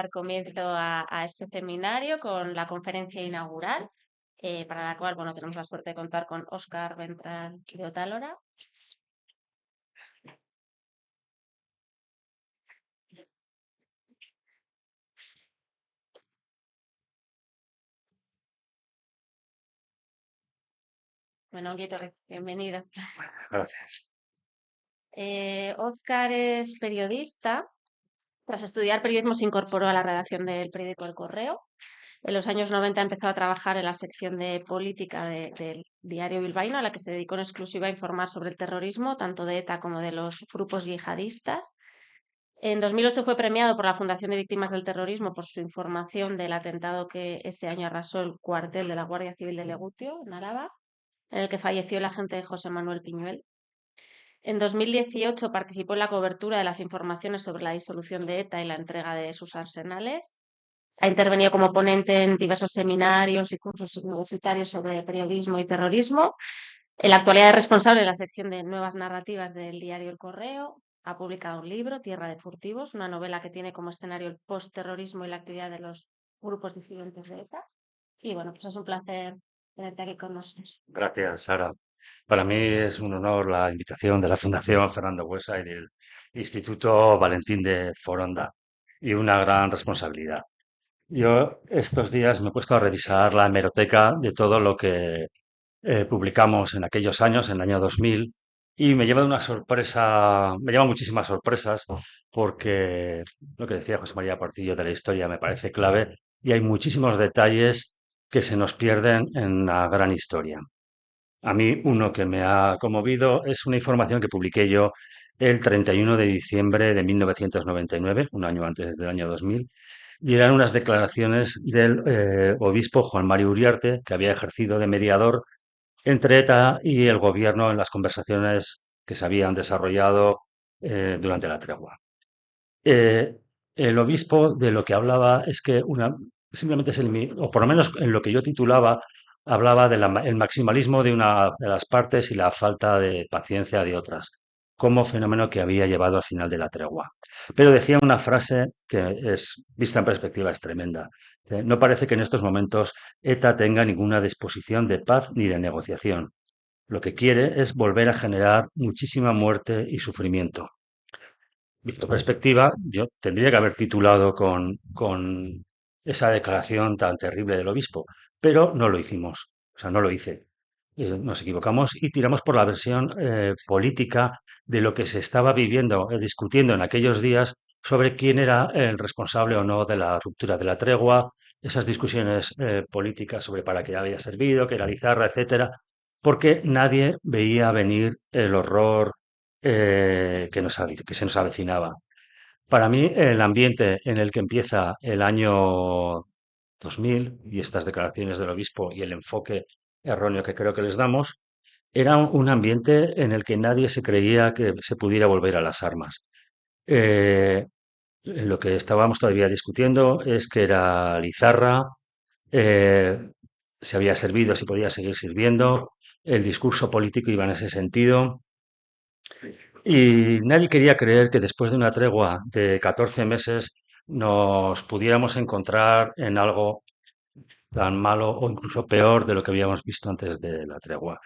dar comienzo a este seminario con la conferencia inaugural, para la cual, bueno, tenemos la suerte de contar con Óscar Ventral de Otálora. Bueno, Guitorre, bienvenido. Gracias. Óscar es periodista. Tras estudiar periodismo se incorporó a la redacción del periódico El Correo. En los años 90 empezó a trabajar en la sección de política del diario bilbaíno, a la que se dedicó en exclusiva a informar sobre el terrorismo, tanto de ETA como de los grupos yihadistas. En 2008 fue premiado por la Fundación de Víctimas del Terrorismo por su información del atentado que ese año arrasó el cuartel de la Guardia Civil de Legutio, en Álava, en el que falleció el agente José Manuel Piñuel. En 2018 participó en la cobertura de las informaciones sobre la disolución de ETA y la entrega de sus arsenales. Ha intervenido como ponente en diversos seminarios y cursos universitarios sobre periodismo y terrorismo. En la actualidad es responsable de la sección de nuevas narrativas del diario El Correo. Ha publicado un libro, Tierra de Furtivos, una novela que tiene como escenario el postterrorismo y la actividad de los grupos disidentes de ETA. Y bueno, pues es un placer tenerte aquí con nosotros. Gracias, Sara. Para mí es un honor la invitación de la Fundación Fernando Buesa y del Instituto Valentín de Foronda y una gran responsabilidad. Yo estos días me he puesto a revisar la hemeroteca de todo lo que publicamos en aquellos años, en el año 2000, y me lleva una sorpresa, me lleva muchísimas sorpresas porque lo que decía José María Portillo de la historia me parece clave y hay muchísimos detalles que se nos pierden en la gran historia. A mí uno que me ha conmovido es una información que publiqué yo el 31 de diciembre de 1999, un año antes del año 2000, y eran unas declaraciones del obispo Juan Mario Uriarte, que había ejercido de mediador entre ETA y el gobierno en las conversaciones que se habían desarrollado durante la tregua. Eh, el obispo de lo que hablaba es que simplemente o por lo menos en lo que yo titulaba, hablaba del maximalismo de una de las partes y la falta de paciencia de otras, como fenómeno que había llevado al final de la tregua. Pero decía una frase que es, vista en perspectiva, es tremenda. No parece que en estos momentos ETA tenga ninguna disposición de paz ni de negociación. Lo que quiere es volver a generar muchísima muerte y sufrimiento. Visto perspectiva, yo tendría que haber titulado con esa declaración tan terrible del obispo, pero no lo hicimos, o sea, no lo hice. Nos equivocamos y tiramos por la versión política de lo que se estaba viviendo, discutiendo en aquellos días sobre quién era el responsable o no de la ruptura de la tregua, esas discusiones políticas sobre para qué había servido, que era Lizarra, etcétera, porque nadie veía venir el horror que se nos avecinaba. Para mí, el ambiente en el que empieza el año 2000 y estas declaraciones del obispo y el enfoque erróneo que creo que les damos, era un ambiente en el que nadie se creía que se pudiera volver a las armas. Eh, lo que estábamos todavía discutiendo es que era Lizarra, eh, se había servido, si podía seguir sirviendo, el discurso político iba en ese sentido. Y nadie quería creer que después de una tregua de 14 meses nos pudiéramos encontrar en algo tan malo o incluso peor de lo que habíamos visto antes de la tregua.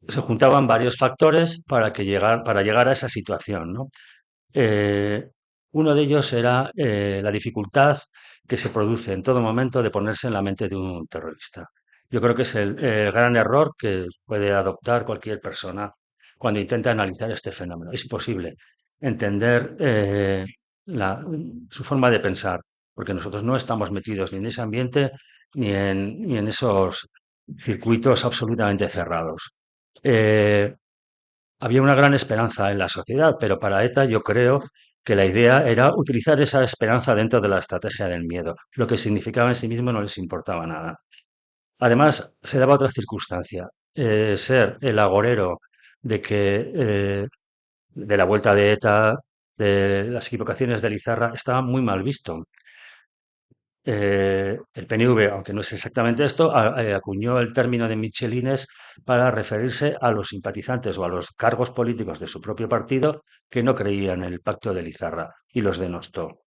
Se juntaban varios factores para llegar a esa situación, ¿no? Eh, Uno de ellos era la dificultad que se produce en todo momento de ponerse en la mente de un terrorista. Yo creo que es el gran error que puede adoptar cualquier persona cuando intenta analizar este fenómeno. Es imposible entender su forma de pensar, porque nosotros no estamos metidos ni en ese ambiente ni en esos circuitos absolutamente cerrados. Eh, Había una gran esperanza en la sociedad, pero para ETA yo creo que la idea era utilizar esa esperanza dentro de la estrategia del miedo. Lo que significaba en sí mismo no les importaba nada. Además, se daba otra circunstancia. Ser el agorero de que de la vuelta de ETA, de las equivocaciones de Lizarra, estaba muy mal visto. El PNV, aunque no es exactamente esto, acuñó el término de Michelines para referirse a los simpatizantes o a los cargos políticos de su propio partido que no creían en el pacto de Lizarra y los denostó.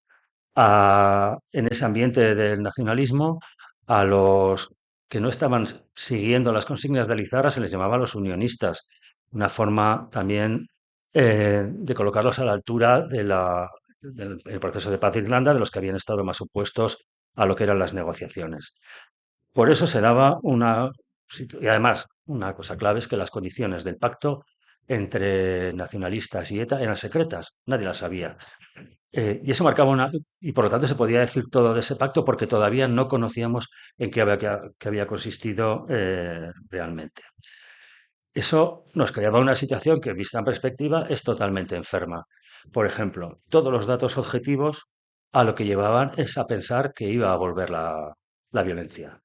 en ese ambiente del nacionalismo, a los que no estaban siguiendo las consignas de Lizarra se les llamaba los unionistas, una forma también de colocarlos a la altura del proceso de paz de Irlanda, de los que habían estado más opuestos a lo que eran las negociaciones. Por eso se daba y además, una cosa clave es que las condiciones del pacto entre nacionalistas y ETA eran secretas, nadie las sabía. Y eso marcaba y por lo tanto se podía decir todo de ese pacto porque todavía no conocíamos en qué había consistido realmente. Eso nos creaba una situación que, vista en perspectiva, es totalmente enferma. Por ejemplo, todos los datos objetivos a lo que llevaban es a pensar que iba a volver la violencia.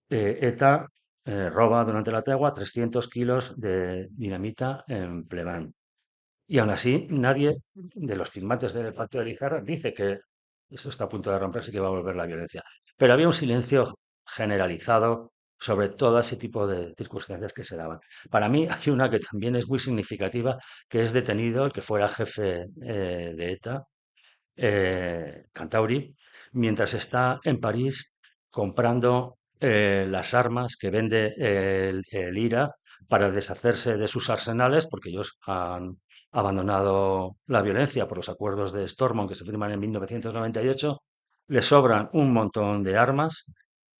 ETA roba durante la tregua 300 kilos de dinamita en Pleven. Y aún así, nadie de los firmantes del Pacto de Lizarra dice que eso está a punto de romperse y que va a volver la violencia. Pero había un silencio generalizado sobre todo ese tipo de circunstancias que se daban. Para mí hay una que también es muy significativa, que es detenido el que fuera jefe de ETA, Cantauri, mientras está en París comprando las armas que vende el IRA para deshacerse de sus arsenales, porque ellos han abandonado la violencia por los acuerdos de Stormont que se firman en 1998, le sobran un montón de armas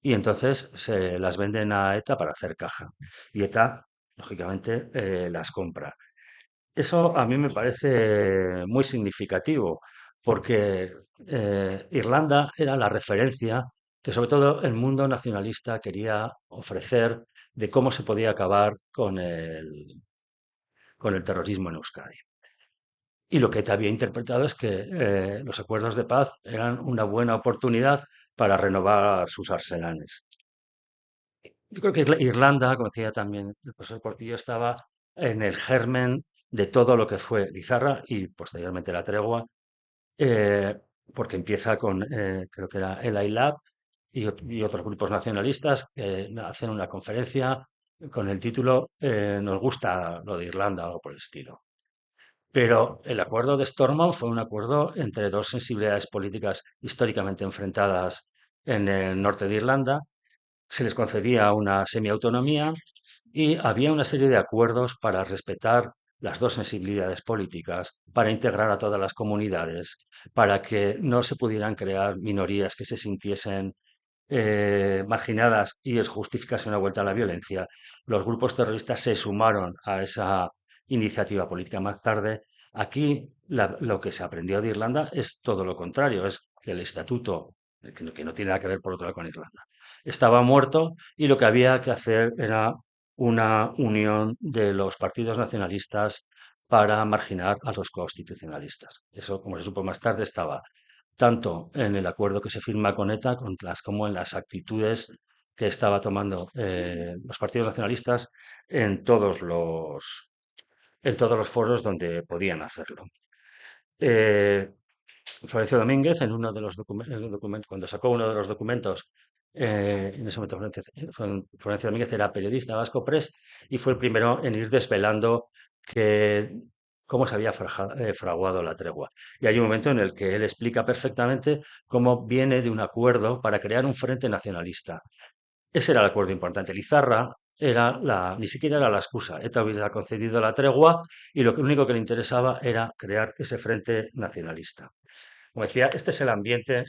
y entonces se las venden a ETA para hacer caja. Y ETA, lógicamente, las compra. Eso a mí me parece muy significativo, porque Irlanda era la referencia que sobre todo el mundo nacionalista quería ofrecer de cómo se podía acabar con el terrorismo en Euskadi. Y lo que te había interpretado es que los acuerdos de paz eran una buena oportunidad para renovar sus arsenales. Yo creo que Irlanda, como decía también el profesor Portillo, estaba en el germen de todo lo que fue Lizarra y posteriormente la tregua, eh, porque empieza con, creo que era el ILAB y otros grupos nacionalistas que hacen una conferencia con el título Nos gusta lo de Irlanda o algo por el estilo. Pero el acuerdo de Stormont fue un acuerdo entre dos sensibilidades políticas históricamente enfrentadas en el norte de Irlanda. Se les concedía una semiautonomía y había una serie de acuerdos para respetar las dos sensibilidades políticas, para integrar a todas las comunidades, para que no se pudieran crear minorías que se sintiesen marginadas y es justificase una vuelta a la violencia. Los grupos terroristas se sumaron a esa iniciativa política más tarde. Aquí lo que se aprendió de Irlanda es todo lo contrario, es que el estatuto, que no tiene nada que ver por otro lado con Irlanda, estaba muerto y lo que había que hacer era una unión de los partidos nacionalistas para marginar a los constitucionalistas. Eso, como se supo más tarde, estaba tanto en el acuerdo que se firma con ETA como en las actitudes que estaba tomando los partidos nacionalistas en en todos los foros donde podían hacerlo. Eh, Florencio Domínguez, en uno de los documentos, cuando sacó uno de los documentos, en ese momento Florencio Domínguez era periodista Vasco Press y fue el primero en ir desvelando que, cómo se había fraguado la tregua. Y hay un momento en el que él explica perfectamente cómo viene de un acuerdo para crear un frente nacionalista. Ese era el acuerdo importante. Lizarra ni siquiera era la excusa. ETA había concedido la tregua y lo único que le interesaba era crear ese frente nacionalista. Como decía, este es el ambiente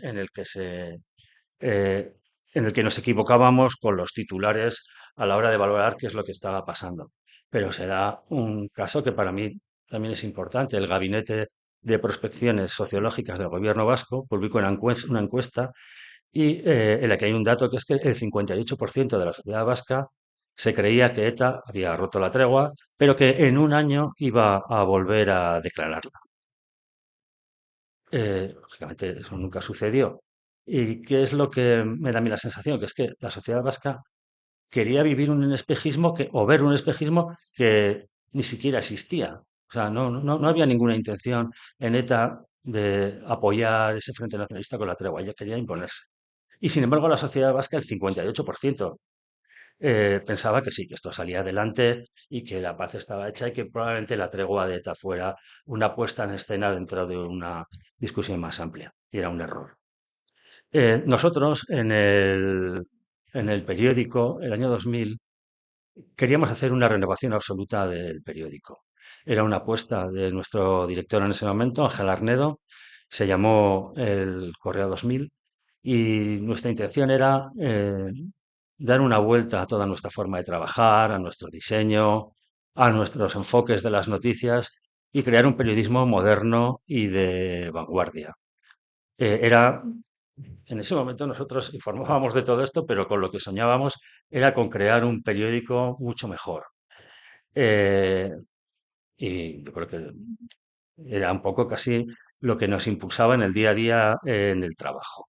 eh, en el que nos equivocábamos con los titulares a la hora de valorar qué es lo que estaba pasando. Pero será un caso que para mí también es importante. El Gabinete de Prospecciones Sociológicas del Gobierno Vasco publicó una encuesta en la que hay un dato que es que el 58% de la sociedad vasca se creía que ETA había roto la tregua, pero que en un año iba a volver a declararla. Lógicamente eso nunca sucedió. ¿Y qué es lo que me da a mí la sensación? Que es que la sociedad vasca quería vivir un espejismo o ver un espejismo que ni siquiera existía. O sea, no había ninguna intención en ETA de apoyar ese frente nacionalista con la tregua, ella quería imponerse. Y sin embargo, la sociedad vasca, el 58%. pensaba que sí, que esto salía adelante y que la paz estaba hecha y que probablemente la tregua de ETA fuera una puesta en escena dentro de una discusión más amplia. Y era un error. Nosotros en el periódico, el año 2000, queríamos hacer una renovación absoluta del periódico. Era una apuesta de nuestro director en ese momento, Ángel Arnedo, se llamó el Correo 2000 y nuestra intención era dar una vuelta a toda nuestra forma de trabajar, a nuestro diseño, a nuestros enfoques de las noticias y crear un periodismo moderno y de vanguardia. Era En ese momento nosotros informábamos de todo esto, pero con lo que soñábamos era con crear un periódico mucho mejor. Eh, y yo creo que era un poco casi lo que nos impulsaba en el día a día en el trabajo.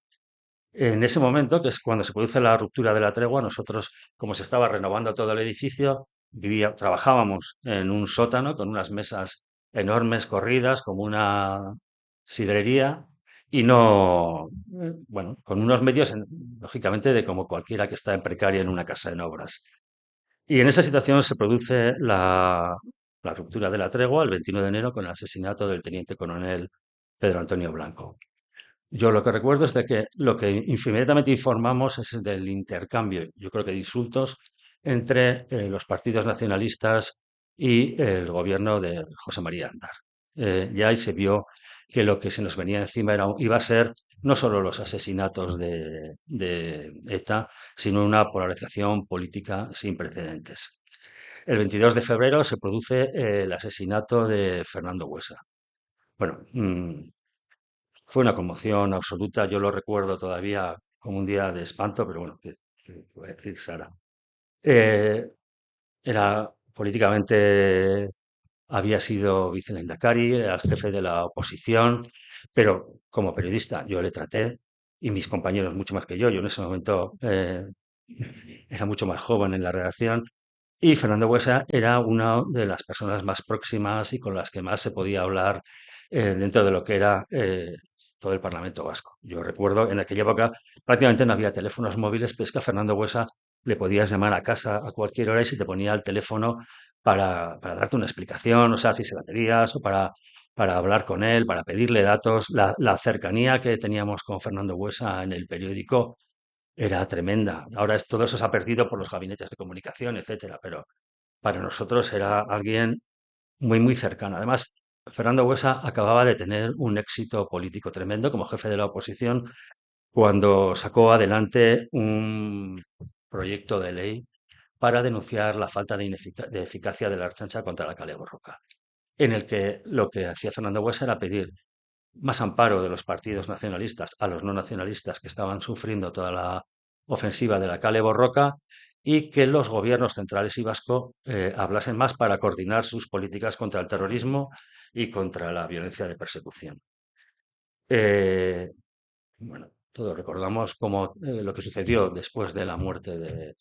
En ese momento, que es cuando se produce la ruptura de la tregua, nosotros, como se estaba renovando todo el edificio, trabajábamos en un sótano con unas mesas enormes corridas, como una sidrería, y no, bueno, con unos medios, lógicamente, de como cualquiera que está en precaria en una casa en obras. Y en esa situación se produce la ruptura de la tregua el 21 de enero con el asesinato del teniente coronel Pedro Antonio Blanco. Yo lo que recuerdo es de que lo que inmediatamente informamos es del intercambio, yo creo que de insultos entre los partidos nacionalistas y el gobierno de José María Aznar. Ya ahí se vio que lo que se nos venía encima iba a ser no solo los asesinatos de ETA, sino una polarización política sin precedentes. El 22 de febrero se produce el asesinato de Fernando Buesa. Bueno, fue una conmoción absoluta, yo lo recuerdo todavía como un día de espanto, pero bueno, ¿qué voy a decir, Sara? Eh, Era políticamente, había sido vicelehendakari, era el jefe de la oposición, pero como periodista yo le traté, y mis compañeros mucho más que yo en ese momento era mucho más joven en la redacción, y Fernando Buesa era una de las personas más próximas y con las que más se podía hablar dentro de lo que era todo el Parlamento Vasco. Yo recuerdo en aquella época prácticamente no había teléfonos móviles, pero es que a Fernando Buesa le podías llamar a casa a cualquier hora y se te ponía el teléfono para darte una explicación, o sea, si se la querías o para hablar con él, para pedirle datos. La cercanía que teníamos con Fernando Buesa en el periódico era tremenda. Ahora todo eso se ha perdido por los gabinetes de comunicación, etcétera, pero para nosotros era alguien muy, muy cercano. Además, Fernando Buesa acababa de tener un éxito político tremendo como jefe de la oposición cuando sacó adelante un proyecto de ley para denunciar la falta de eficacia de la Ertzaintza contra la Kale Borroka, en el que lo que hacía Fernando Buesa era pedir más amparo de los partidos nacionalistas a los no nacionalistas que estaban sufriendo toda la ofensiva de la Kale Borroka y que los gobiernos centrales y vasco hablasen más para coordinar sus políticas contra el terrorismo y contra la violencia de persecución. Eh, bueno, todos recordamos lo que sucedió después de la muerte de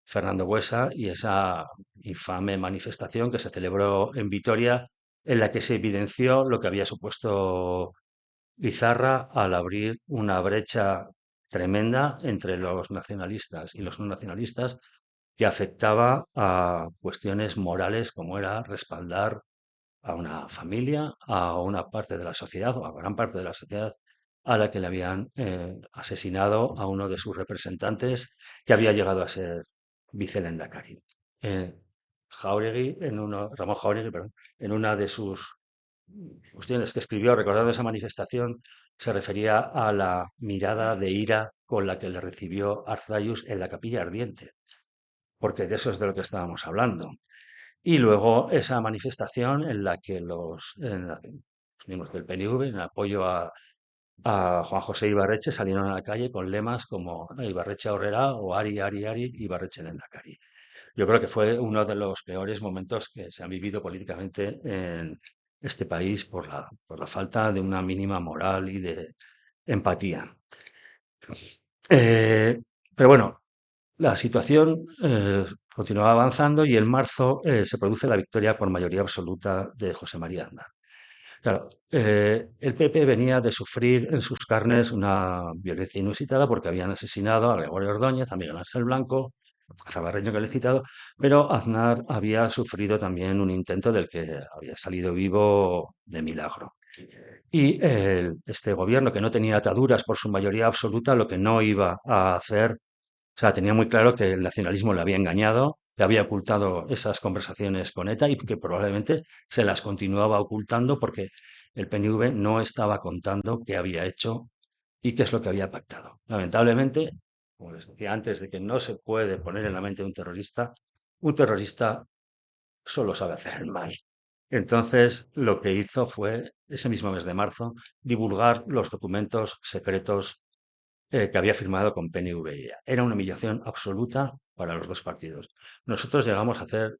Fernando Buesa y esa infame manifestación que se celebró en Vitoria en la que se evidenció lo que había supuesto Lizarra al abrir una brecha tremenda entre los nacionalistas y los no nacionalistas que afectaba a cuestiones morales como era respaldar a una familia, a una parte de la sociedad o a gran parte de la sociedad a la que le habían asesinado a uno de sus representantes que había llegado a ser vicelendakari. Eh, Ramón Jáuregui, perdón, en una de sus cuestiones que escribió recordando esa manifestación, se refería a la mirada de ira con la que le recibió Arzayus en la Capilla Ardiente, porque de eso es de lo que estábamos hablando. Y luego esa manifestación en la que los miembros del PNV, en apoyo a Juan José Ibarreche, salieron a la calle con lemas como Ibarreche Aurrera o Ari, Ari, Ari, Ibarreche Lehendakari. Yo creo que fue uno de los peores momentos que se han vivido políticamente en este país por la falta de una mínima moral y de empatía. Eh, pero bueno, la situación continuaba avanzando y en marzo se produce la victoria por mayoría absoluta de José María Aznar. Claro, el PP venía de sufrir en sus carnes una violencia inusitada porque habían asesinado a Gregorio Ordóñez, a Miguel Ángel Blanco, Zabarreño que le he citado, pero Aznar había sufrido también un intento del que había salido vivo de milagro. Y este gobierno, que no tenía ataduras por su mayoría absoluta, lo que no iba a hacer, o sea, tenía muy claro que el nacionalismo le había engañado, que había ocultado esas conversaciones con ETA y que probablemente se las continuaba ocultando porque el PNV no estaba contando qué había hecho y qué es lo que había pactado. Lamentablemente, como les decía antes, de que no se puede poner en la mente de un terrorista solo sabe hacer el mal. Entonces, lo que hizo fue, ese mismo mes de marzo, divulgar los documentos secretos que había firmado con PNV y EA. Era una humillación absoluta para los dos partidos. Nosotros llegamos a hacer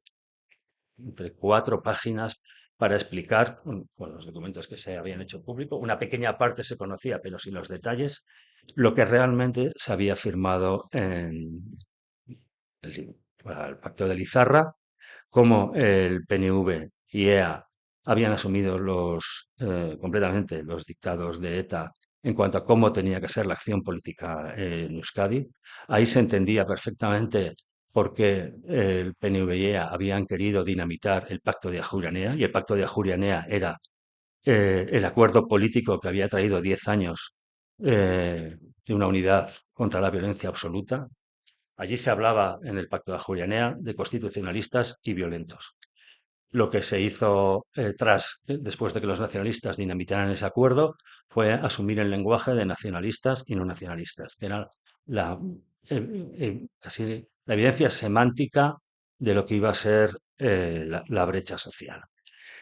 entre 4 páginas para explicar, con los documentos que se habían hecho público, una pequeña parte se conocía, pero sin los detalles, lo que realmente se había firmado en el Pacto de Lizarra, cómo el PNV y EA habían asumido completamente los dictados de ETA en cuanto a cómo tenía que ser la acción política en Euskadi. Ahí se entendía perfectamente por qué el PNV y EA habían querido dinamitar el Pacto de Ajuria y el Pacto de Ajuria era el acuerdo político que había traído 10 años de una unidad contra la violencia absoluta. Allí se hablaba en el Pacto de Ajuria de constitucionalistas y violentos. Lo que se hizo después de que los nacionalistas dinamitaran ese acuerdo, fue asumir el lenguaje de nacionalistas y no nacionalistas, que era la, la evidencia semántica de lo que iba a ser la brecha social.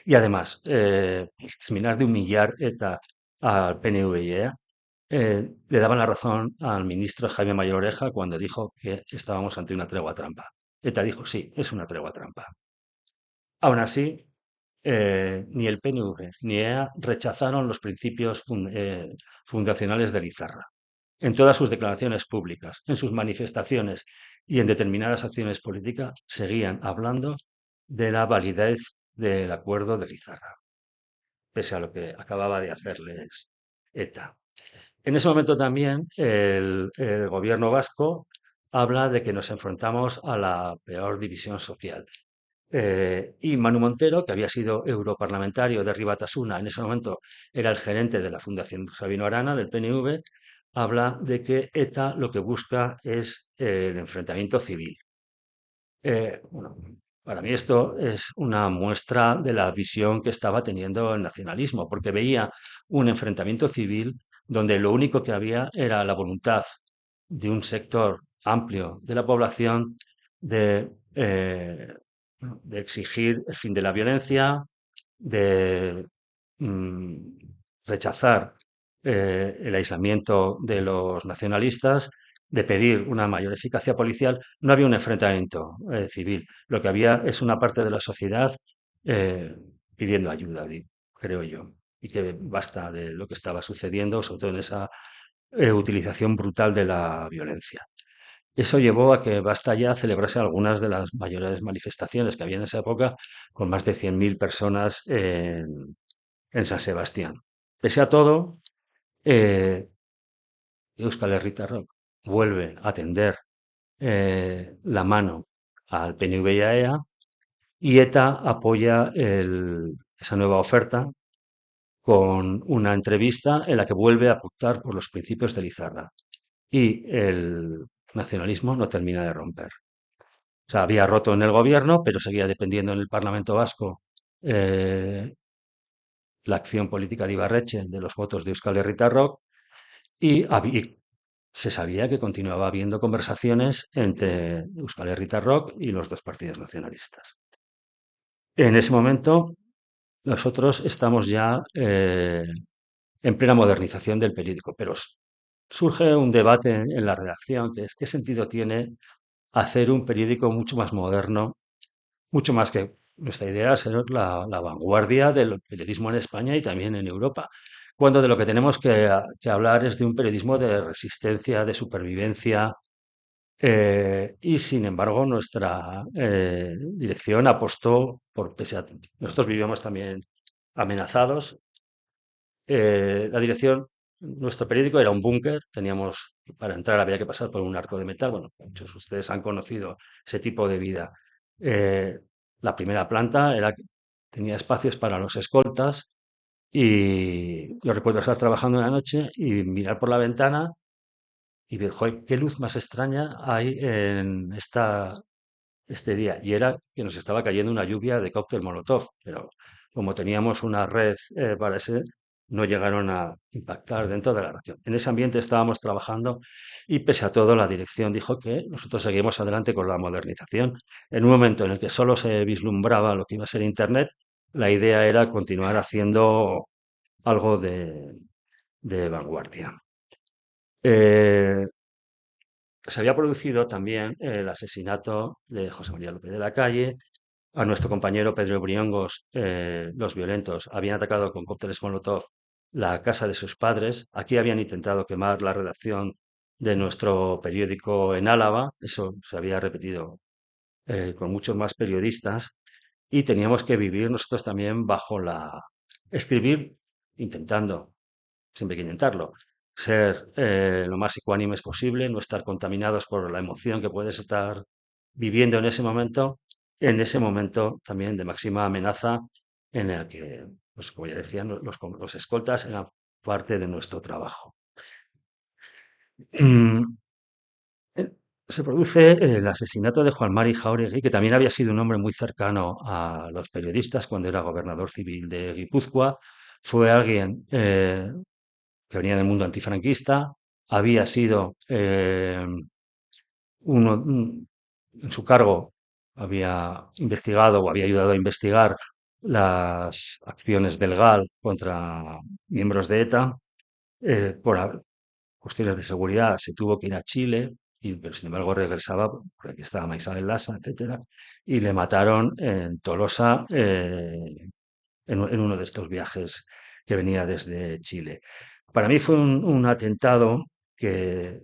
Y además, terminar de humillar ETA al PNV y EA, le daban la razón al ministro Jaime Mayor Oreja cuando dijo que estábamos ante una tregua trampa. ETA dijo, sí, es una tregua trampa. Aún así, ni el PNV ni EA rechazaron los principios fundacionales de Lizarra. En todas sus declaraciones públicas, en sus manifestaciones y en determinadas acciones políticas, seguían hablando de la validez del acuerdo de Lizarra, pese a lo que acababa de hacerles ETA. En ese momento también el gobierno vasco habla de que nos enfrentamos a la peor división social. Y Manu Montero, que había sido europarlamentario de Ribatasuna, en ese momento era el gerente de la Fundación Sabino Arana, del PNV, habla de que ETA lo que busca es el enfrentamiento civil. Bueno, para mí esto es una muestra de la visión que estaba teniendo el nacionalismo, porque veía un enfrentamiento civil donde lo único que había era la voluntad de un sector amplio de la población de, eh, de exigir el fin de la violencia, de mm, rechazar el aislamiento de los nacionalistas, de pedir una mayor eficacia policial. No había un enfrentamiento civil. Lo que había es una parte de la sociedad eh, pidiendo ayuda, creo yo, y que basta de lo que estaba sucediendo, sobre todo en esa utilización brutal de la violencia. Eso llevó a que Basta Ya celebrase algunas de las mayores manifestaciones que había en esa época, con más de 100.000 personas en San Sebastián. Pese a todo, Euskal Herritarrok vuelve a tender la mano al PNV y a EA y ETA apoya esa nueva oferta con una entrevista en la que vuelve a pactar por los principios de Lizarra y el nacionalismo no termina de romper. O sea, había roto en el gobierno, pero seguía dependiendo en el Parlamento Vasco eh, la acción política de Ibarretxe de los votos de Euskal Herritarrok y se sabía que continuaba habiendo conversaciones entre Euskal Herritarrok y los dos partidos nacionalistas. En ese momento, nosotros estamos ya en plena modernización del periódico, pero surge un debate en la redacción, que es qué sentido tiene hacer un periódico mucho más moderno, mucho más que nuestra idea es ser la vanguardia del periodismo en España y también en Europa, cuando de lo que tenemos que hablar es de un periodismo de resistencia, de supervivencia, y sin embargo nuestra dirección apostó por, nosotros vivíamos también amenazados, la dirección, nuestro periódico era un búnker, teníamos para entrar había que pasar por un arco de metal. Bueno, muchos de ustedes han conocido ese tipo de vida. Eh, la primera planta tenía espacios para los escoltas y yo recuerdo estar trabajando en la noche y mirar por la ventana y ver, "Joder, qué luz más extraña hay en este día". Y era que nos estaba cayendo una lluvia de cóctel Molotov, pero como teníamos una red para ese, no llegaron a impactar dentro de la reacción. En ese ambiente estábamos trabajando y pese a todo la dirección dijo que nosotros seguimos adelante con la modernización. En un momento en el que solo se vislumbraba lo que iba a ser Internet, la idea era continuar haciendo algo de vanguardia. Eh, Se había producido también el asesinato de José María López de la Calle. A nuestro compañero Pedro Briongos, los violentos habían atacado con cócteles Molotov la casa de sus padres. Aquí habían intentado quemar la redacción de nuestro periódico en Álava. Eso se había repetido con muchos más periodistas. Y teníamos que vivir nosotros también bajo escribir intentando siempre hay que intentarlo, ser lo más ecuánimes posible, no estar contaminados por la emoción que puedes estar viviendo en ese momento también de máxima amenaza en el que, pues como ya decían, los escoltas eran parte de nuestro trabajo. Mm, eh, Se produce el asesinato de Juan Mari Jáuregui, que también había sido un hombre muy cercano a los periodistas cuando era gobernador civil de Guipúzcoa. Fue alguien que venía del mundo antifranquista, había sido en su cargo, había investigado o había ayudado a investigar las acciones del GAL contra miembros de ETA. Por cuestiones de seguridad se tuvo que ir a Chile, pero sin embargo regresaba, porque aquí estaba Maisabel Lassa, etcétera, y le mataron en Tolosa en uno de estos viajes que venía desde Chile. Para mí fue un atentado que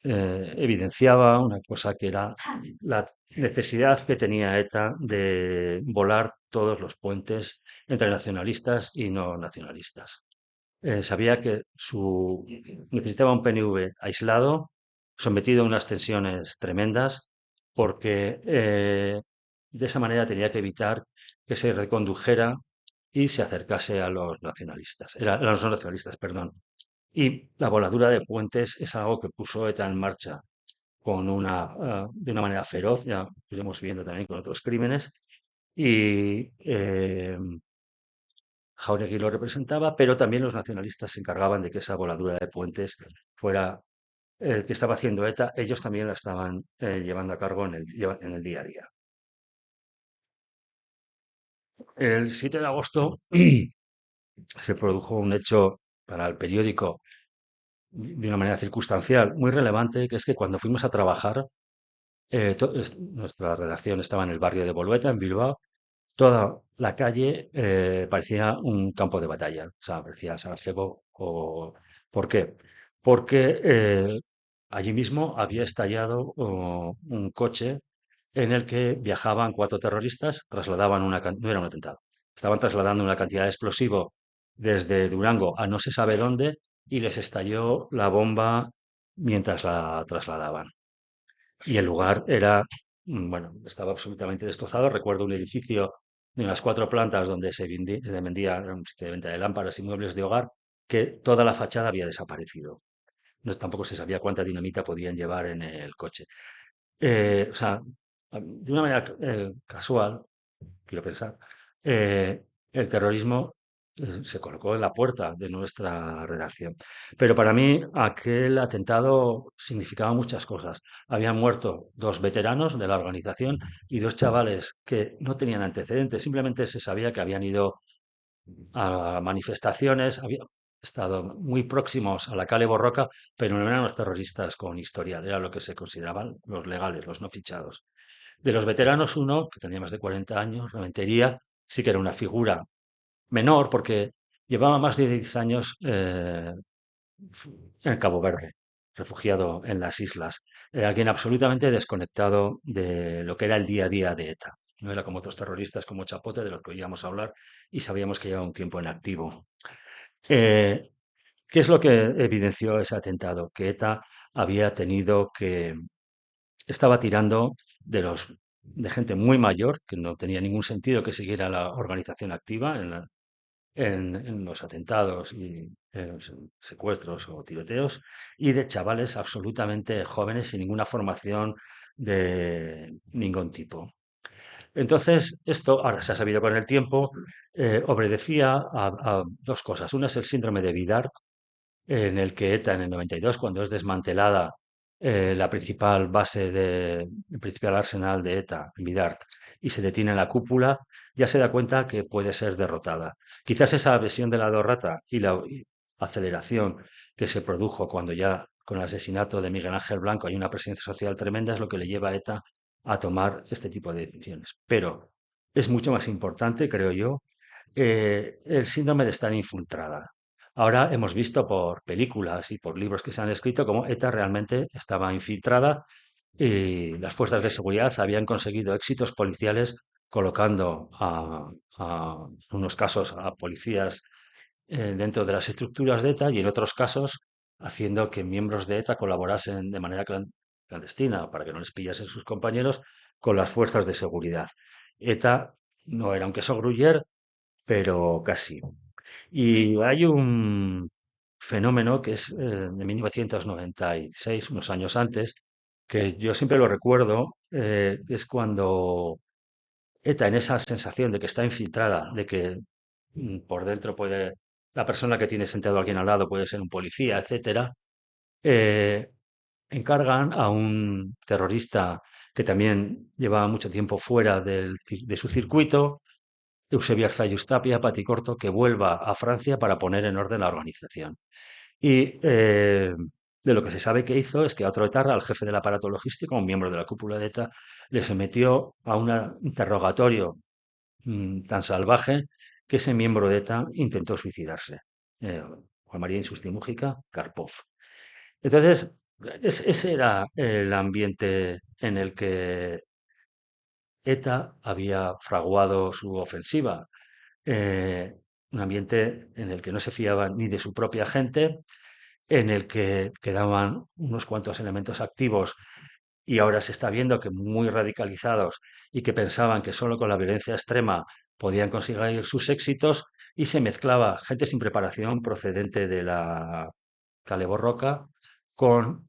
evidenciaba una cosa que era la necesidad que tenía ETA de volar todos los puentes entre nacionalistas y no nacionalistas. Sabía que necesitaba un PNV aislado, sometido a unas tensiones tremendas, porque de esa manera tenía que evitar que se recondujera y se acercase a los nacionalistas, a los no nacionalistas, perdón. Y la voladura de puentes es algo que puso ETA en marcha de una manera feroz, ya lo iremos viendo también con otros crímenes, y Jáuregui lo representaba, pero también los nacionalistas se encargaban de que esa voladura de puentes fuera el que estaba haciendo ETA, ellos también la estaban llevando a cargo en el día a día. El 7 de agosto se produjo un hecho para el periódico de una manera circunstancial muy relevante, que es que cuando fuimos a trabajar, nuestra redacción estaba en el barrio de Bolueta, en Bilbao, toda la calle parecía un campo de batalla, o sea, parecía Sarajevo. ¿Por qué? Porque allí mismo había estallado un coche en el que viajaban cuatro terroristas, no era un atentado, estaban trasladando una cantidad de explosivo desde Durango a no se sabe dónde y les estalló la bomba mientras la trasladaban. Y el lugar bueno, estaba absolutamente destrozado. Recuerdo un edificio de unas cuatro plantas donde se vendía era un sitio de venta de lámparas y muebles de hogar, que toda la fachada había desaparecido. No, tampoco se sabía cuánta dinamita podían llevar en el coche. O sea, de una manera casual, quiero pensar, eh, el terrorismo se colocó en la puerta de nuestra redacción. Pero para mí aquel atentado significaba muchas cosas. Habían muerto dos veteranos de la organización y dos chavales que no tenían antecedentes, simplemente se sabía que habían ido a manifestaciones, habían estado muy próximos a la Cale Borroca, pero no eran los terroristas con historial, era lo que se consideraban los legales, los no fichados. De los veteranos, uno, que tenía más de 40 años, Rementería, sí que era una figura menor porque llevaba más de 10 años en Cabo Verde, refugiado en las islas. Era alguien absolutamente desconectado de lo que era el día a día de ETA. No era como otros terroristas como Chapote, de los que oíamos hablar y sabíamos que llevaba un tiempo en activo. Eh, ¿Qué es lo que evidenció ese atentado? Que ETA había tenido que, estaba tirando de gente muy mayor, que no tenía ningún sentido que siguiera la organización activa en los atentados y los secuestros o tiroteos, y de chavales absolutamente jóvenes sin ninguna formación de ningún tipo. Entonces, esto, ahora se ha sabido con el tiempo, obedecía a dos cosas. Una es el síndrome de Vidar, en el que ETA en el 92, cuando es desmantelada la principal el principal arsenal de ETA, en Vidart, y se detiene en la cúpula, ya se da cuenta que puede ser derrotada. Quizás esa adhesión de la derrota y la aceleración que se produjo cuando ya con el asesinato de Miguel Ángel Blanco hay una presencia social tremenda es lo que le lleva a ETA a tomar este tipo de decisiones. Pero es mucho más importante, creo yo, el síndrome de estar infiltrada. Ahora hemos visto por películas y por libros que se han escrito cómo ETA realmente estaba infiltrada y las fuerzas de seguridad habían conseguido éxitos policiales colocando en unos casos, a policías dentro de las estructuras de ETA y en otros casos haciendo que miembros de ETA colaborasen de manera clandestina para que no les pillasen sus compañeros con las fuerzas de seguridad. ETA no era un queso gruyer, pero casi. Y hay un fenómeno que es de 1996, unos años antes, que yo siempre lo recuerdo, es cuando ETA, en esa sensación de que está infiltrada, de que por dentro la persona que tiene sentado a alguien al lado puede ser un policía, etcétera, eh, encargan a un terrorista que también llevaba mucho tiempo fuera de su circuito, Eusebio Arzayus Tapia, Paticorto, que vuelva a Francia para poner en orden la organización. Y de lo que se sabe que hizo es que a otro etarra, al jefe del aparato logístico, un miembro de la cúpula de ETA, le sometió a un interrogatorio tan salvaje que ese miembro de ETA intentó suicidarse. Juan María Insusti Mújica, Karpov. Entonces, ese era el ambiente en el que ETA había fraguado su ofensiva. eh, un ambiente en el que no se fiaba ni de su propia gente, en el que quedaban unos cuantos elementos activos y ahora se está viendo que muy radicalizados y que pensaban que solo con la violencia extrema podían conseguir sus éxitos y se mezclaba gente sin preparación procedente de la Cale Borroca con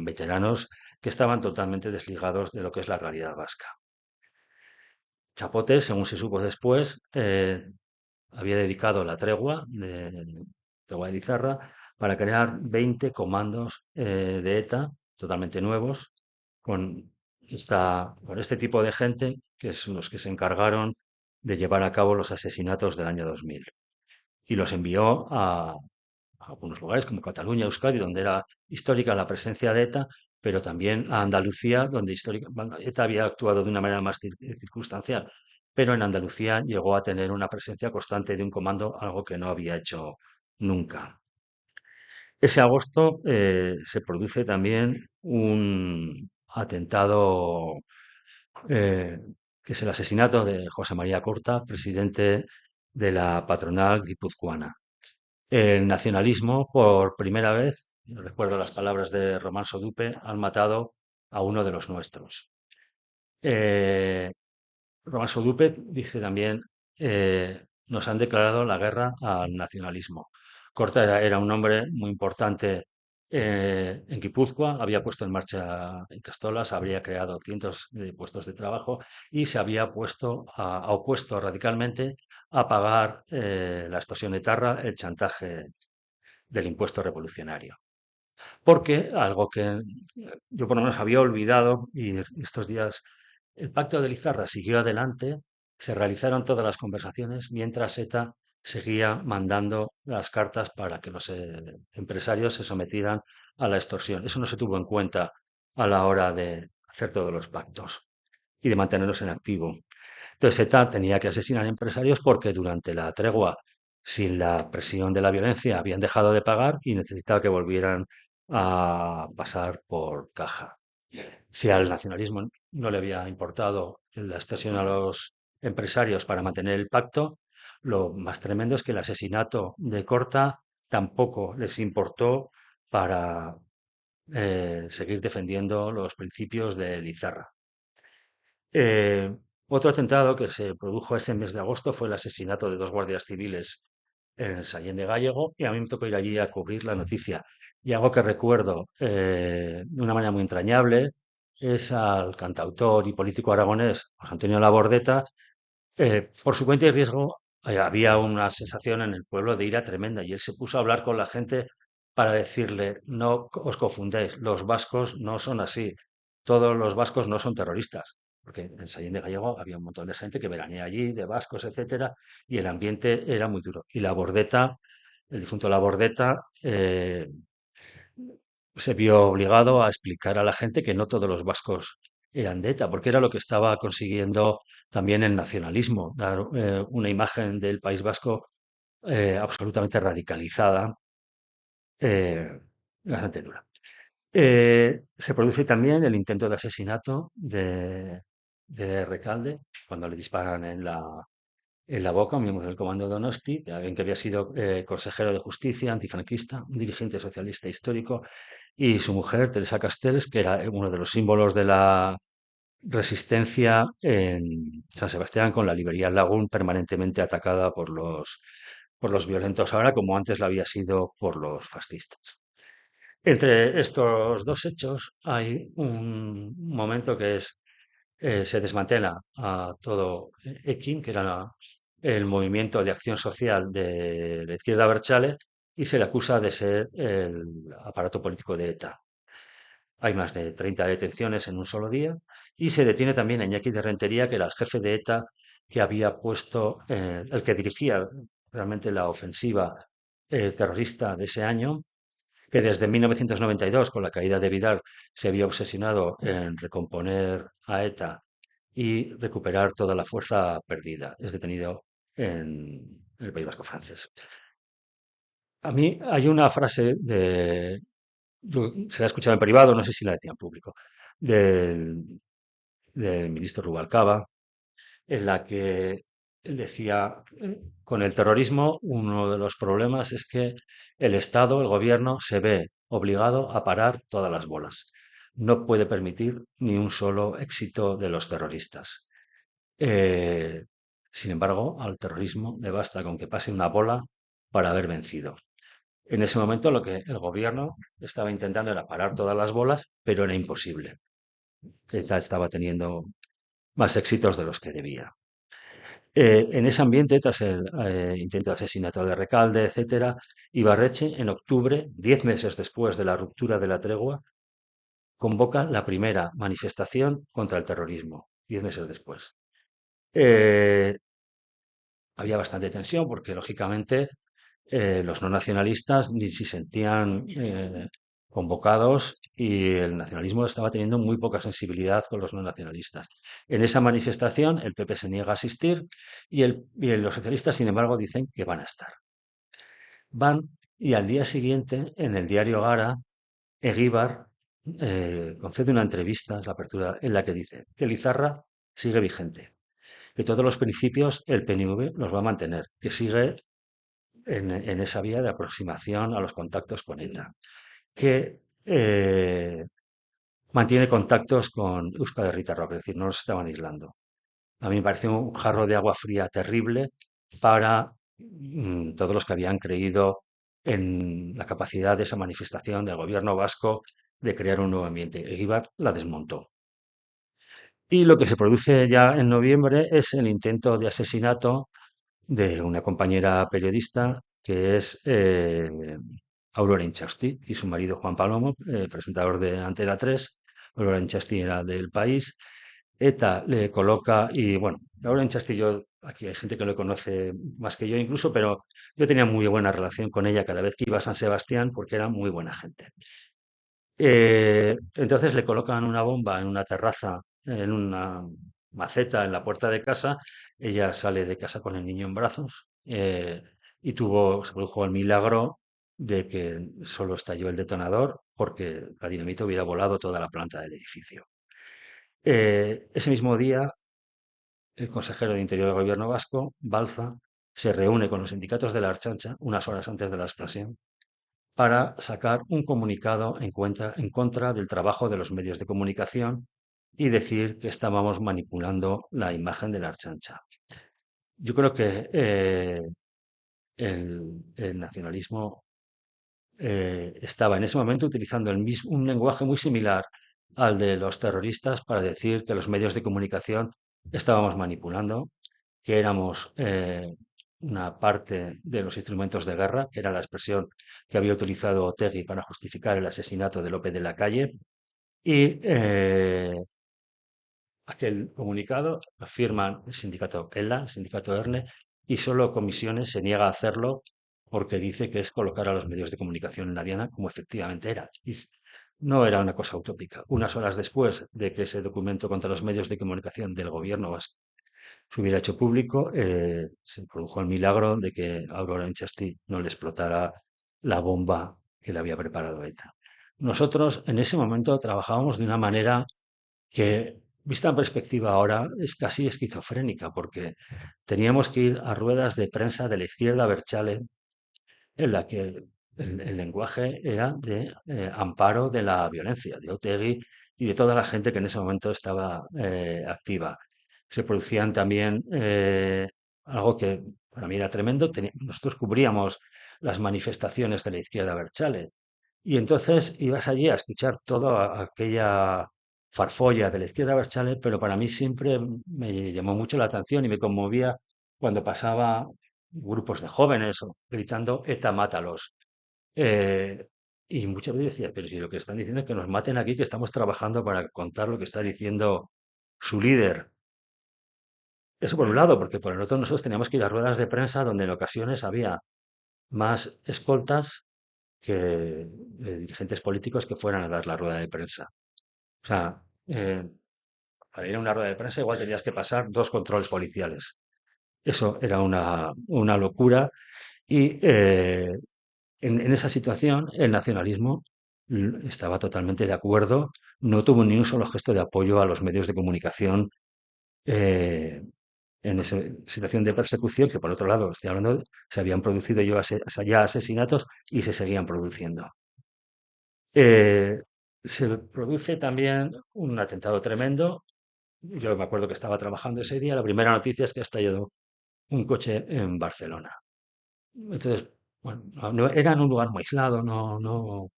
veteranos que estaban totalmente desligados de lo que es la realidad vasca. Chapote, según se supo después, había dedicado la tregua de Lizarra, para crear 20 comandos de ETA totalmente nuevos, con, con este tipo de gente, que son los que se encargaron de llevar a cabo los asesinatos del año 2000. Y los envió a algunos lugares como Cataluña, Euskadi, donde era histórica la presencia de ETA, pero también a Andalucía, donde ETA había actuado de una manera más circunstancial, pero en Andalucía llegó a tener una presencia constante de un comando, algo que no había hecho nunca. Ese agosto se produce también un atentado, eh, que es el asesinato de José María Corta, presidente de la patronal guipuzcoana. El nacionalismo, por primera vez, recuerdo las palabras de Román Sodupe, han matado a uno de los nuestros. Eh, Román Sodupe dice también, nos han declarado la guerra al nacionalismo. Corta era un hombre muy importante en Guipúzcoa, había puesto en marcha Castolas, habría creado cientos de puestos de trabajo y se había opuesto radicalmente a pagar la extorsión etarra, el chantaje del impuesto revolucionario. Porque algo que yo por lo menos había olvidado y estos días el pacto de Lizarra siguió adelante, se realizaron todas las conversaciones mientras ETA seguía mandando las cartas para que los empresarios se sometieran a la extorsión. Eso no se tuvo en cuenta a la hora de hacer todos los pactos y de mantenerlos en activo. Entonces ETA tenía que asesinar empresarios porque durante la tregua, sin la presión de la violencia, habían dejado de pagar y necesitaba que volvieran a pasar por caja. Si al nacionalismo no le había importado la extorsión a los empresarios para mantener el pacto, lo más tremendo es que el asesinato de Corta tampoco les importó para seguir defendiendo los principios de Lizarra. Eh, Otro atentado que se produjo ese mes de agosto fue el asesinato de dos guardias civiles en el Sallén de Gállego y a mí me tocó ir allí a cubrir la noticia. Y algo que recuerdo de una manera muy entrañable es al cantautor y político aragonés José Antonio Labordeta. Por su cuenta y riesgo, había una sensación en el pueblo de ira tremenda y él se puso a hablar con la gente para decirle, no os confundáis, los vascos no son así, todos los vascos no son terroristas, porque en Sallén de Gallego había un montón de gente que veranea allí, de vascos, etcétera, y el ambiente era muy duro. Y la Bordeta, el difunto Labordeta, se vio obligado a explicar a la gente que no todos los vascos eran de ETA, porque era lo que estaba consiguiendo también el nacionalismo, dar una imagen del País Vasco absolutamente radicalizada, eh, bastante dura. Se produce también el intento de asesinato de Recalde, cuando le disparan en la boca, un miembro del Comando Donosti, de alguien que había sido consejero de justicia, antifranquista, un dirigente socialista histórico, y su mujer, Teresa Castells, que era uno de los símbolos de la resistencia en San Sebastián, con la librería Lagún permanentemente atacada por los violentos ahora, como antes lo había sido por los fascistas. Entre estos dos hechos hay un momento que es se desmantela a todo EKIN, que era el movimiento de acción social de la izquierda Abertzale, y se le acusa de ser el aparato político de ETA. Hay más de 30 detenciones en un solo día y se detiene también a Iñaki de Rentería, que era el jefe de ETA que había puesto, el que dirigía realmente la ofensiva terrorista de ese año, que desde 1992, con la caída de Vidal, se había obsesionado en recomponer a ETA y recuperar toda la fuerza perdida. Es detenido en el País Vasco francés. A mí hay una frase se la ha escuchado en privado, no sé si la decía en público, del, del ministro Rubalcaba, en la que él decía, con el terrorismo uno de los problemas es que el Estado, el gobierno, se ve obligado a parar todas las bolas. No puede permitir ni un solo éxito de los terroristas. Eh, Sin embargo, al terrorismo le basta con que pase una bola para haber vencido. En ese momento lo que el gobierno estaba intentando era parar todas las bolas, pero era imposible. ETA estaba teniendo más éxitos de los que debía. En ese ambiente, tras el intento de asesinato de Recalde, etcétera, Ibarretxe, en octubre, 10 meses después de la ruptura de la tregua, convoca la primera manifestación contra el terrorismo, 10 meses después. Eh, Había bastante tensión porque, lógicamente, los no nacionalistas ni se sentían convocados y el nacionalismo estaba teniendo muy poca sensibilidad con los no nacionalistas. En esa manifestación el PP se niega a asistir y los socialistas, sin embargo, dicen que van a estar. Van y al día siguiente, en el diario Gara, Eguíbar concede una entrevista, es la apertura, en la que dice que Lizarra sigue vigente, que todos los principios el PNV los va a mantener, que sigue en esa vía de aproximación a los contactos con ETA, que mantiene contactos con Euskal Herritarrok, es decir, no los estaban aislando. A mí me pareció un jarro de agua fría terrible para todos los que habían creído en la capacidad de esa manifestación del gobierno vasco de crear un nuevo ambiente. Eguíbar la desmontó. Y lo que se produce ya en noviembre es el intento de asesinato de una compañera periodista que es Aurora Inchausti y su marido Juan Palomo, presentador de Antena 3. Aurora Inchausti era del País. ETA le coloca, y bueno, Aurora Inchausti, yo, aquí hay gente que lo conoce más que yo incluso, pero yo tenía muy buena relación con ella cada vez que iba a San Sebastián porque era muy buena gente. Entonces le colocan una bomba en una terraza, en una maceta en la puerta de casa. Ella sale de casa con el niño en brazos y se produjo el milagro de que solo estalló el detonador porque la dinamita hubiera volado toda la planta del edificio. Ese mismo día, el consejero de Interior del Gobierno vasco, Balza, se reúne con los sindicatos de la Ertzaintza unas horas antes de la explosión para sacar un comunicado en contra del trabajo de los medios de comunicación y decir que estábamos manipulando la imagen de la Ertzaintza. Yo creo que el nacionalismo estaba en ese momento utilizando un lenguaje muy similar al de los terroristas para decir que los medios de comunicación estábamos manipulando, que éramos una parte de los instrumentos de guerra, que era la expresión que había utilizado Otegi para justificar el asesinato de López de la Calle, y aquel comunicado lo firman el sindicato ELA, el sindicato ERNE, y solo Comisiones se niega a hacerlo porque dice que es colocar a los medios de comunicación en la diana, como efectivamente era. No era una cosa utópica. Unas horas después de que ese documento contra los medios de comunicación del gobierno vasco se hubiera hecho público, se produjo el milagro de que a Aurora Inchasti no le explotara la bomba que le había preparado ETA. Nosotros en ese momento trabajábamos de una manera que, vista en perspectiva ahora, es casi esquizofrénica, porque teníamos que ir a ruedas de prensa de la izquierda Berchale, en la que el lenguaje era de amparo de la violencia, de Otegi y de toda la gente que en ese momento estaba activa. Se producían también algo que para mí era tremendo. Nosotros cubríamos las manifestaciones de la izquierda Berchale y entonces ibas allí a escuchar toda aquella farfolla de la izquierda Berchale, pero para mí siempre me llamó mucho la atención y me conmovía cuando pasaba grupos de jóvenes gritando ETA, mátalos. Eh, y muchas veces decía, pero si lo que están diciendo es que nos maten aquí, que estamos trabajando para contar lo que está diciendo su líder. Eso por un lado, porque por el otro nosotros teníamos que ir a ruedas de prensa donde en ocasiones había más escoltas que dirigentes políticos que fueran a dar la rueda de prensa. O sea, para ir a una rueda de prensa igual tenías que pasar dos controles policiales. Eso era una locura y en esa situación el nacionalismo estaba totalmente de acuerdo, no tuvo ni un solo gesto de apoyo a los medios de comunicación eh, en esa situación de persecución, que por otro lado, estoy hablando, se habían producido ya asesinatos y se seguían produciendo. Eh, Se produce también un atentado tremendo. Yo me acuerdo que estaba trabajando ese día. La primera noticia es que ha estallado un coche en Barcelona. Entonces, bueno, era en un lugar muy aislado, no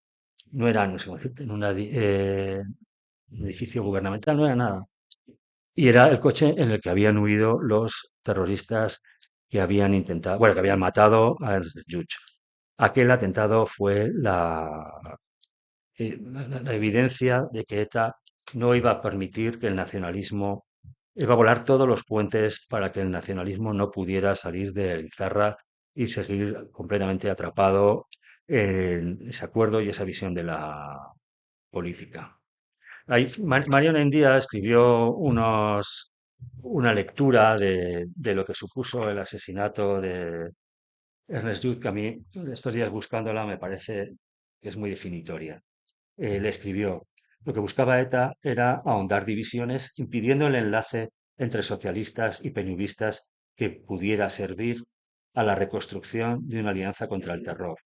era, no sé cómo decirte, en un edificio gubernamental, no era nada. Y era el coche en el que habían huido los terroristas que habían intentado, bueno, que habían matado a Ernest Lluch. Aquel atentado fue la evidencia de que ETA no iba a permitir que el nacionalismo, iba a volar todos los puentes para que el nacionalismo no pudiera salir de Lizarra y seguir completamente atrapado en ese acuerdo y esa visión de la política. Mariano Endía escribió una lectura de lo que supuso el asesinato de Ernest Lluch, que a mí, estos días buscándola, me parece que es muy definitoria. Le escribió: lo que buscaba ETA era ahondar divisiones, impidiendo el enlace entre socialistas y peñuvistas que pudiera servir a la reconstrucción de una alianza contra el terror,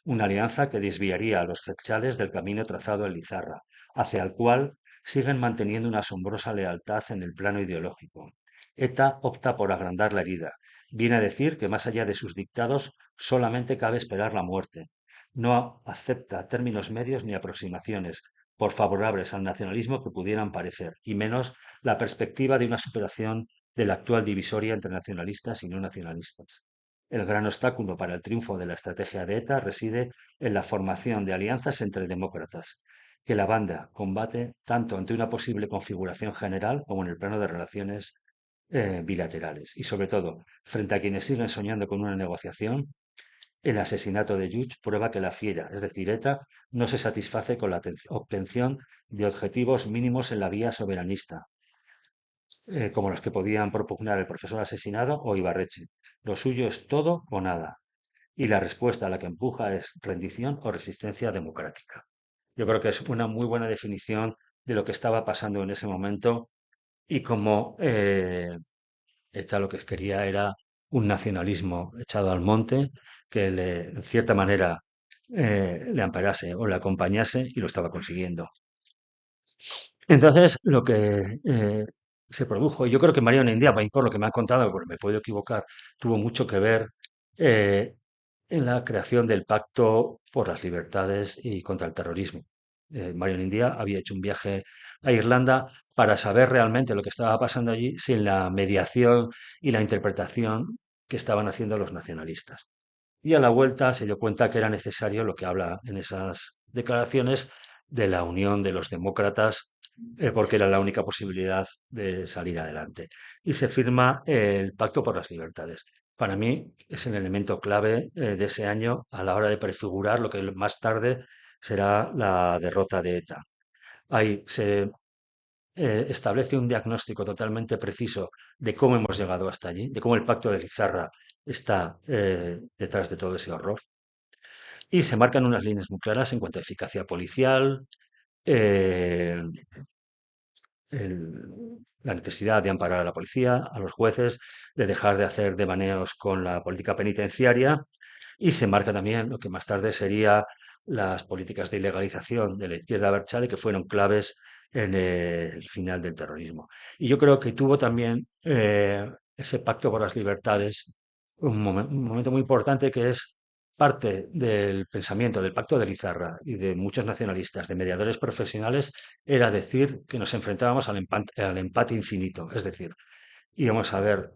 una alianza que desviaría a los jeltzales del camino trazado en Lizarra, hacia el cual siguen manteniendo una asombrosa lealtad en el plano ideológico. ETA opta por agrandar la herida. Viene a decir que más allá de sus dictados solamente cabe esperar la muerte. No acepta términos medios ni aproximaciones, por favorables al nacionalismo que pudieran parecer, y menos la perspectiva de una superación de la actual divisoria entre nacionalistas y no nacionalistas. El gran obstáculo para el triunfo de la estrategia de ETA reside en la formación de alianzas entre demócratas, que la banda combate tanto ante una posible configuración general como en el plano de relaciones bilaterales. Y sobre todo, frente a quienes siguen soñando con una negociación, el asesinato de Lluch prueba que la fiera, es decir, ETA, no se satisface con la obtención de objetivos mínimos en la vía soberanista, como los que podían propugnar el profesor asesinado o Ibarreche. Lo suyo es todo o nada. Y la respuesta a la que empuja es rendición o resistencia democrática. Yo creo que es una muy buena definición de lo que estaba pasando en ese momento y cómo ETA lo que quería era un nacionalismo echado al monte que en cierta manera le amparase o le acompañase y lo estaba consiguiendo. Entonces, lo que se produjo, yo creo que Mariano India, por lo que me han contado, porque me puedo equivocar, tuvo mucho que ver eh, en la creación del Pacto por las Libertades y contra el Terrorismo. Mariano India había hecho un viaje a Irlanda para saber realmente lo que estaba pasando allí sin la mediación y la interpretación que estaban haciendo los nacionalistas. Y a la vuelta se dio cuenta que era necesario lo que habla en esas declaraciones de la unión de los demócratas, porque era la única posibilidad de salir adelante. Y se firma el Pacto por las Libertades. Para mí es el elemento clave de ese año a la hora de prefigurar lo que más tarde será la derrota de ETA. Ahí se establece un diagnóstico totalmente preciso de cómo hemos llegado hasta allí, de cómo el Pacto de Lizarra está detrás de todo ese horror. Y se marcan unas líneas muy claras en cuanto a eficacia policial, eh, la necesidad de amparar a la policía, a los jueces, de dejar de hacer devaneos con la política penitenciaria y se marca también lo que más tarde sería las políticas de ilegalización de la izquierda abertzale que fueron claves en el final del terrorismo. Y yo creo que tuvo también ese pacto por las libertades un momento muy importante que es parte del pensamiento del pacto de Lizarra y de muchos nacionalistas, de mediadores profesionales, era decir que nos enfrentábamos al empate infinito, es decir, íbamos a ver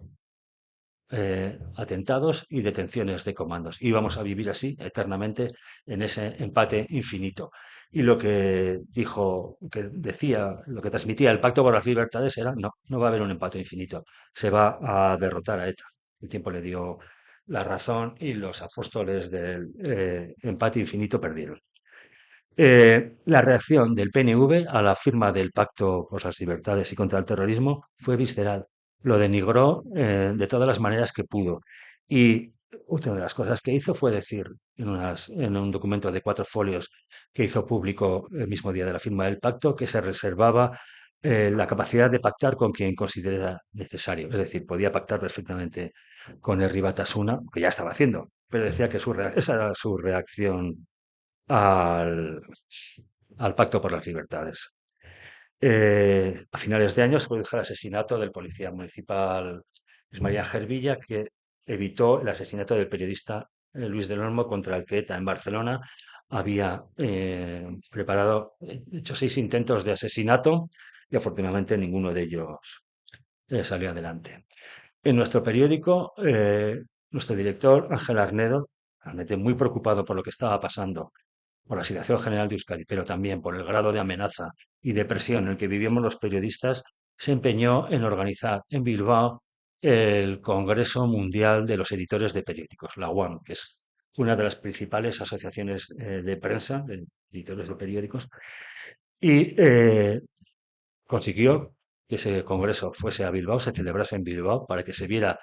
atentados y detenciones de comandos. Íbamos a vivir así eternamente en ese empate infinito. Y lo que dijo, que decía, lo que transmitía el Pacto por las Libertades era, no, no va a haber un empate infinito, se va a derrotar a ETA. El tiempo le dio la razón y los apóstoles del empate infinito perdieron. La reacción del PNV a la firma del Pacto por las Libertades y contra el Terrorismo fue visceral. Lo denigró de todas las maneras que pudo. Y otra de las cosas que hizo fue decir en un documento de 4 folios que hizo público el mismo día de la firma del pacto que se reservaba la capacidad de pactar con quien considera necesario. Es decir, podía pactar perfectamente con Herri Batasuna, que ya estaba haciendo, pero decía que esa era su reacción al, al Pacto por las Libertades. A finales de año se produjo el asesinato del policía municipal Luis María Gervilla, que evitó el asesinato del periodista Luis del Olmo, contra el que ETA en Barcelona había preparado, hecho 6 intentos de asesinato y afortunadamente ninguno de ellos salió adelante. En nuestro periódico, nuestro director, Ángel Arnedo, realmente muy preocupado por lo que estaba pasando por la situación general de Euskadi, pero también por el grado de amenaza y de presión en el que vivíamos los periodistas, se empeñó en organizar en Bilbao el Congreso Mundial de los Editores de Periódicos, la UAM, que es una de las principales asociaciones de prensa, de editores de periódicos, y consiguió que ese congreso fuese a Bilbao, se celebrase en Bilbao, para que se viera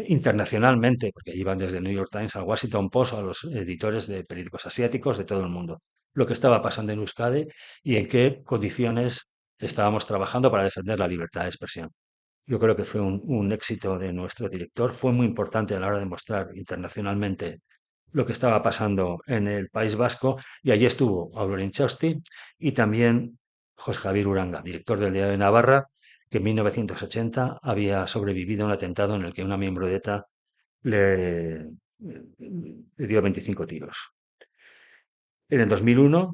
internacionalmente, porque iban desde el New York Times al Washington Post, a los editores de periódicos asiáticos de todo el mundo, lo que estaba pasando en Euskadi y en qué condiciones estábamos trabajando para defender la libertad de expresión. Yo creo que fue un éxito de nuestro director, fue muy importante a la hora de mostrar internacionalmente lo que estaba pasando en el País Vasco y allí estuvo Aurora Inchausti y también José Javier Uranga, director del Diario de Navarra, que en 1980 había sobrevivido a un atentado en el que una miembro de ETA le dio 25 tiros. En el 2001,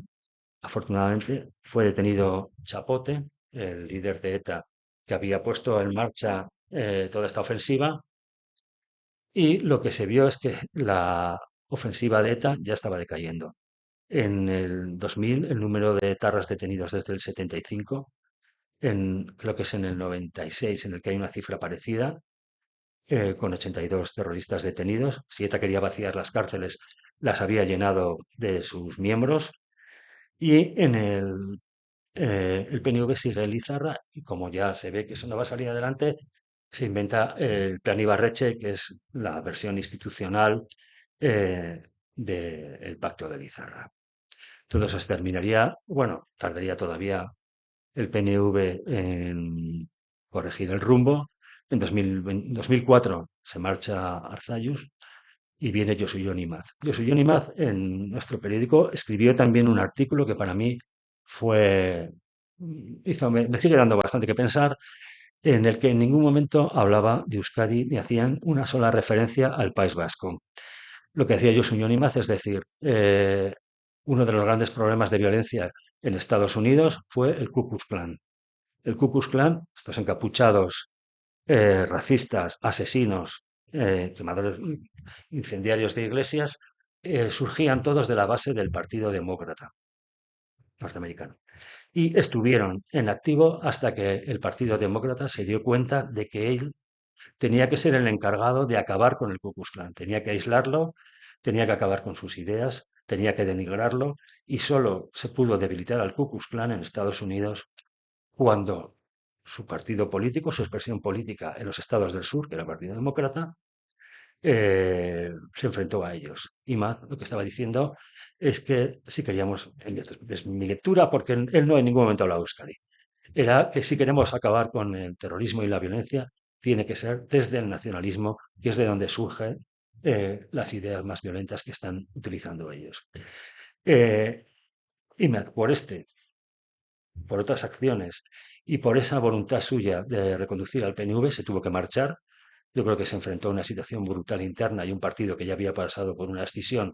afortunadamente, fue detenido Chapote, el líder de ETA que había puesto en marcha toda esta ofensiva, y lo que se vio es que la ofensiva de ETA ya estaba decayendo. En el 2000, el número de etarras detenidos desde el 75, creo que es en el 96, en el que hay una cifra parecida, con 82 terroristas detenidos. Si ETA quería vaciar las cárceles, las había llenado de sus miembros. Y el PNV sigue el Izarra y como ya se ve que eso no va a salir adelante, se inventa el Plan Ibarretxe, que es la versión institucional del Pacto de Lizarra. Todo eso se terminaría, bueno, tardaría todavía el PNV en corregir el rumbo. En 2004 se marcha Arzayus y viene Yosuyo Nimaz. Yosuyo Nimaz en nuestro periódico escribió también un artículo que para mí fue, me sigue dando bastante que pensar, en el que en ningún momento hablaba de Euskadi ni hacían una sola referencia al País Vasco. Lo que hacía Yosuyo Nimaz es decir, uno de los grandes problemas de violencia en Estados Unidos fue el Ku Klux Klan. El Ku Klux Klan, estos encapuchados racistas, asesinos, quemadores, incendiarios de iglesias, surgían todos de la base del Partido Demócrata norteamericano. Y estuvieron en activo hasta que el Partido Demócrata se dio cuenta de que él tenía que ser el encargado de acabar con el Ku Klux Klan. Tenía que aislarlo, tenía que acabar con sus ideas, tenía que denigrarlo y solo se pudo debilitar al Ku Klux Klan en Estados Unidos cuando su partido político, su expresión política en los estados del sur, que era el Partido Demócrata, se enfrentó a ellos. Y Matt lo que estaba diciendo es que si queríamos, es mi lectura, porque él no en ningún momento hablaba de Euskadi, era que si queremos acabar con el terrorismo y la violencia, tiene que ser desde el nacionalismo, que es de donde surgen las ideas más violentas que están utilizando ellos. Eh, y por por otras acciones y por esa voluntad suya de reconducir al PNV, se tuvo que marchar. Yo creo que se enfrentó a una situación brutal interna y un partido que ya había pasado por una escisión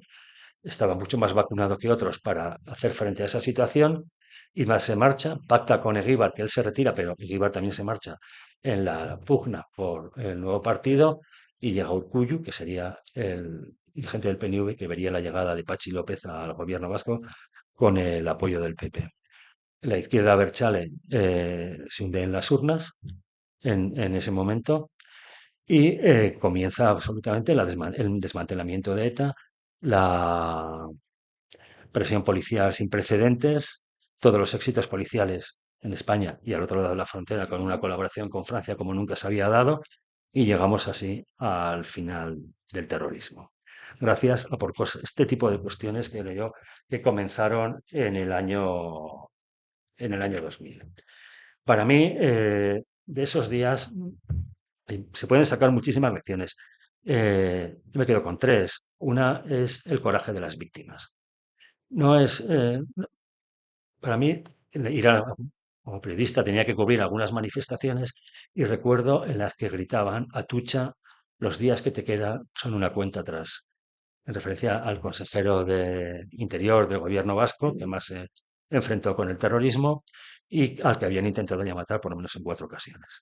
estaba mucho más vacunado que otros para hacer frente a esa situación. Y más se marcha, pacta con Eguíbar, que él se retira, pero Eguíbar también se marcha en la pugna por el nuevo partido, y llega Urkullu, que sería el dirigente del PNV, que vería la llegada de Pachi López al gobierno vasco con el apoyo del PP. La izquierda Berchale se hunde en las urnas en ese momento y comienza absolutamente el desmantelamiento de ETA, la presión policial sin precedentes, todos los éxitos policiales en España y al otro lado de la frontera con una colaboración con Francia como nunca se había dado y llegamos así al final del terrorismo. Gracias a por este tipo de cuestiones que creo yo que comenzaron en el año 2000. Para mí, de esos días se pueden sacar muchísimas lecciones. Yo me quedo con tres. Una es el coraje de las víctimas. No es, para mí, como periodista tenía que cubrir algunas manifestaciones y recuerdo en las que gritaban: Atucha, los días que te quedan son una cuenta atrás, en referencia al consejero de Interior del gobierno vasco, que más se enfrentó con el terrorismo y al que habían intentado ya matar por lo menos en 4 ocasiones.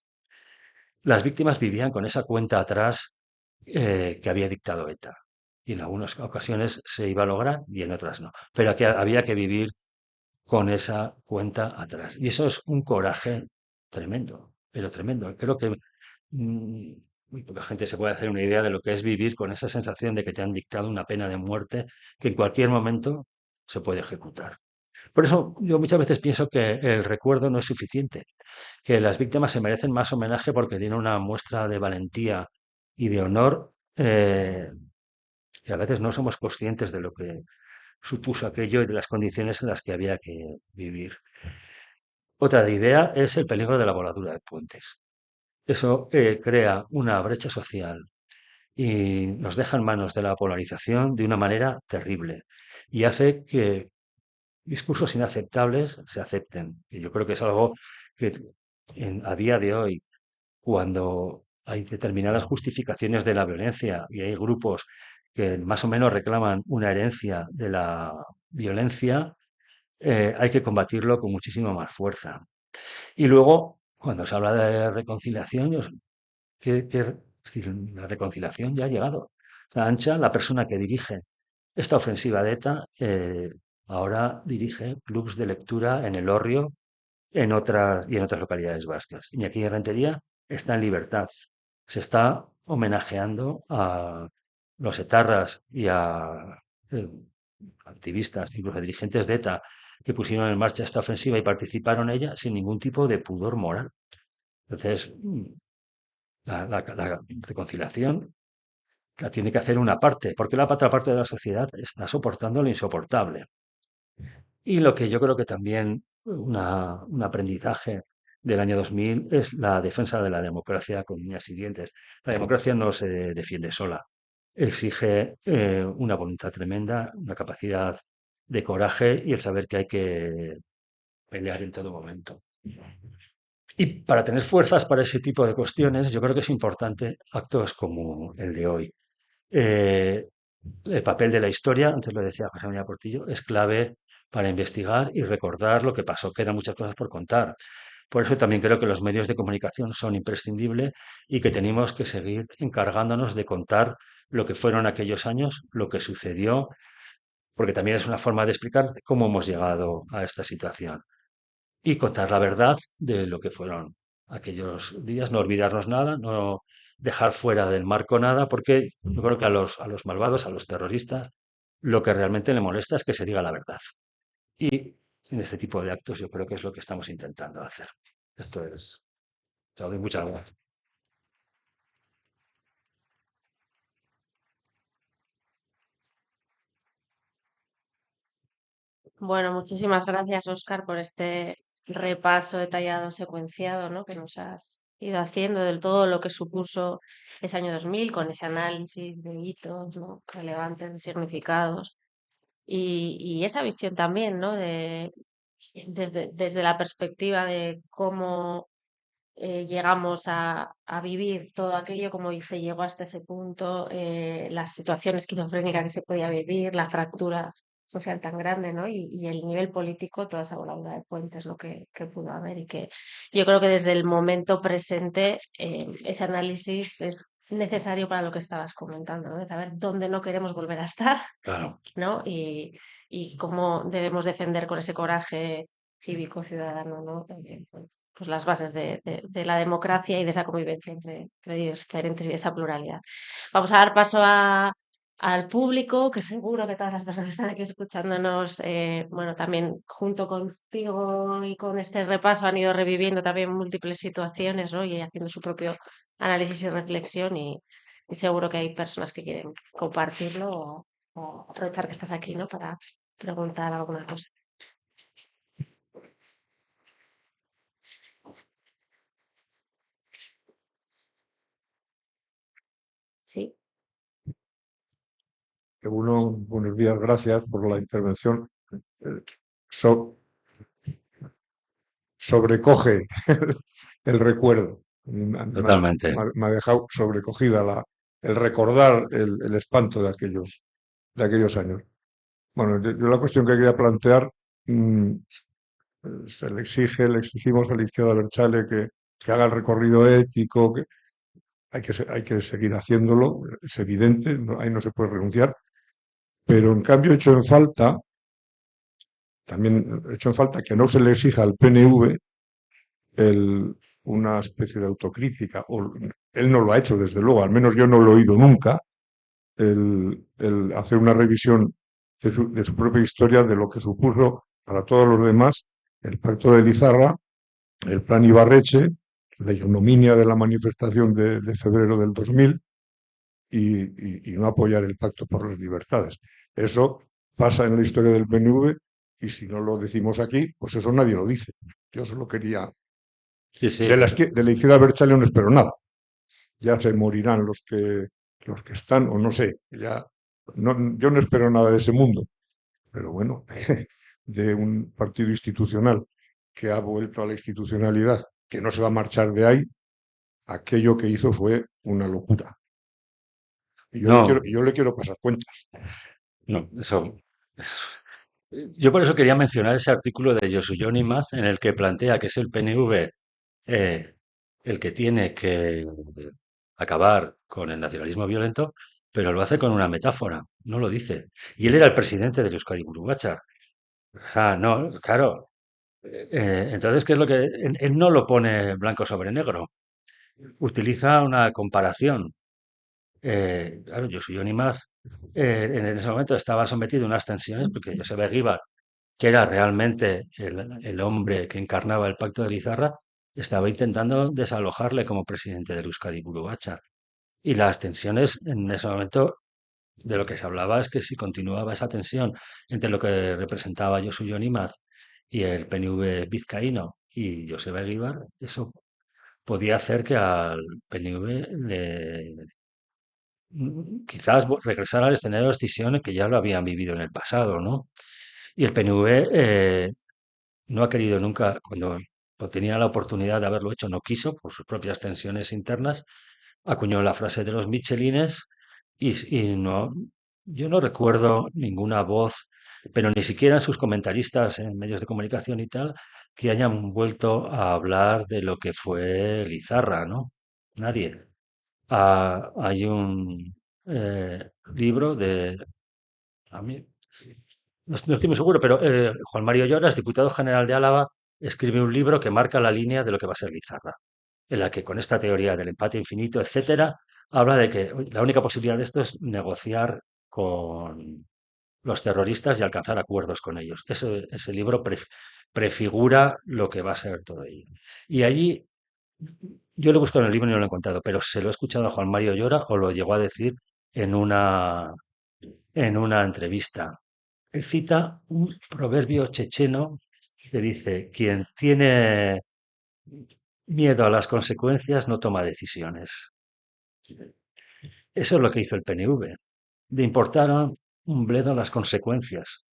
Las víctimas vivían con esa cuenta atrás que había dictado ETA. Y en algunas ocasiones se iba a lograr y en otras no. Pero que había que vivir con esa cuenta atrás. Y eso es un coraje tremendo, pero tremendo. Creo que muy poca gente se puede hacer una idea de lo que es vivir con esa sensación de que te han dictado una pena de muerte que en cualquier momento se puede ejecutar. Por eso yo muchas veces pienso que el recuerdo no es suficiente, que las víctimas se merecen más homenaje porque tienen una muestra de valentía y de honor que a veces no somos conscientes de lo que supuso aquello y de las condiciones en las que había que vivir. Otra idea es el peligro de la voladura de puentes. Eso crea una brecha social y nos deja en manos de la polarización de una manera terrible y hace que discursos inaceptables se acepten. Y yo creo que es algo que a día de hoy, cuando hay determinadas justificaciones de la violencia y hay grupos que más o menos reclaman una herencia de la violencia, hay que combatirlo con muchísima más fuerza. Y luego, cuando se habla de reconciliación, es decir, la reconciliación ya ha llegado. La Ancha, la persona que dirige esta ofensiva de ETA, ahora dirige clubs de lectura en El Hórreo y en otras localidades vascas. Iñaki Rentería está en libertad. Se está homenajeando a los etarras y a eh, activistas, incluso dirigentes de ETA, que pusieron en marcha esta ofensiva y participaron en ella sin ningún tipo de pudor moral. Entonces, la reconciliación la tiene que hacer una parte, porque la otra parte de la sociedad está soportando lo insoportable. Y lo que yo creo que también un aprendizaje del año 2000 es la defensa de la democracia con uñas y dientes. La democracia no se defiende sola. exige una voluntad tremenda, una capacidad de coraje y el saber que hay que pelear en todo momento. Y para tener fuerzas para ese tipo de cuestiones, yo creo que es importante actos como el de hoy. Eh, el papel de la historia, antes lo decía José María Portillo, es clave para investigar y recordar lo que pasó. Quedan muchas cosas por contar. Por eso también creo que los medios de comunicación son imprescindibles y que tenemos que seguir encargándonos de contar lo que fueron aquellos años, lo que sucedió, porque también es una forma de explicar cómo hemos llegado a esta situación y contar la verdad de lo que fueron aquellos días, no olvidarnos nada, no dejar fuera del marco nada, porque yo creo que a los malvados, a los terroristas, lo que realmente le molesta es que se diga la verdad. Y en este tipo de actos yo creo que es lo que estamos intentando hacer. Esto es. Te doy muchas gracias. Bueno, muchísimas gracias, Oscar, por este repaso detallado, secuenciado, ¿no? Que nos has ido haciendo del todo lo que supuso ese año 2000 con ese análisis de hitos, ¿no? Relevantes, de significados y esa visión también, ¿no? Desde la perspectiva de cómo llegamos a vivir todo aquello, como se llegó hasta ese punto, la situación esquizofrénica que se podía vivir, la fractura social tan grande, ¿no? Y el nivel político, toda esa voladura de puentes, ¿no? Que pudo haber y que yo creo que desde el momento presente ese análisis es necesario para lo que estabas comentando, ¿no? De saber dónde no queremos volver a estar, Claro, ¿no? Y cómo debemos defender con ese coraje cívico ciudadano, ¿no? Pues las bases de la democracia y de esa convivencia entre diferentes y de esa pluralidad. Vamos a dar paso al público, que seguro que todas las personas que están aquí escuchándonos, bueno, también junto contigo y con este repaso han ido reviviendo también múltiples situaciones, ¿no? Y haciendo su propio análisis y reflexión y seguro que hay personas que quieren compartirlo o aprovechar que estás aquí, ¿no? Para preguntar alguna cosa. Sí. Uno, buenos días, gracias por la intervención. Eh, so- Sobrecoge el recuerdo. totalmente. Me ha dejado sobrecogida el recordar el espanto de aquellos años. Bueno, yo la cuestión que quería plantear, mm, le exigimos a la izquierda Berchale que haga el recorrido ético, que hay que seguir haciéndolo, es evidente, ahí no se puede renunciar, pero en cambio he hecho en falta, también he hecho en falta que no se le exija al PNV el- una especie de autocrítica, o él no lo ha hecho desde luego, al menos yo no lo he oído nunca, el hacer una revisión de su propia historia, de lo que supuso para todos los demás el pacto de Lizarra, el plan Ibarreche, la ignominia de la manifestación de febrero del 2000 y no apoyar el pacto por las libertades. Eso pasa en la historia del PNV y si no lo decimos aquí, pues eso nadie lo dice. Yo solo quería. Sí, sí. De la izquierda Berchale no espero nada. Ya se morirán los que están, o no sé. Yo no espero nada de ese mundo. Pero bueno, de un partido institucional que ha vuelto a la institucionalidad, que no se va a marchar de ahí, aquello que hizo fue una locura. No, Yo le quiero pasar cuentas. no, eso. Yo por eso quería mencionar ese artículo de Yosuyo Nimaz en el que plantea que es el PNV eh, el que tiene que acabar con el nacionalismo violento, pero lo hace con una metáfora, no lo dice. Y él era el presidente de Euskadi Buru Batzar. O sea, no, claro. Entonces, ¿qué es lo que...? Él no lo pone blanco sobre negro. Utiliza una comparación. Claro, Yosuyo Nimaz en ese momento estaba sometido a unas tensiones porque Joseba Eguíbar, que era realmente el hombre que encarnaba el pacto de Lizarra, estaba intentando desalojarle como presidente del Euskadi Buru Batzar. Y las tensiones en ese momento de lo que se hablaba es que si continuaba esa tensión entre lo que representaba Josu Jon Imaz y el PNV vizcaíno y Joseba Eguíbar, eso podía hacer que al PNV quizás regresar al escenario de extinción que ya lo habían vivido en el pasado, ¿no? Y el PNV no ha querido nunca, cuando tenía la oportunidad de haberlo hecho, no quiso por sus propias tensiones internas, acuñó la frase de los Michelines y no, yo no recuerdo ninguna voz, pero ni siquiera en sus comentaristas en medios de comunicación y tal, que hayan vuelto a hablar de lo que fue Lizarra, ¿no? Nadie. Hay un libro de, a mí, no estoy muy seguro, pero Juan Mario Lloras, diputado general de Álava, escribe un libro que marca la línea de lo que va a ser Lizarra, en la que con esta teoría del empate infinito, etcétera, habla de que la única posibilidad de esto es negociar con los terroristas y alcanzar acuerdos con ellos. Ese libro prefigura lo que va a ser todo ello. Y allí, yo lo he buscado en el libro y no lo he encontrado, pero se lo he escuchado a Juan Mario Llora o lo llegó a decir en una entrevista. Él cita un proverbio checheno que dice, quien tiene miedo a las consecuencias no toma decisiones. Eso es lo que hizo el PNV. Le importaron un bledo las consecuencias.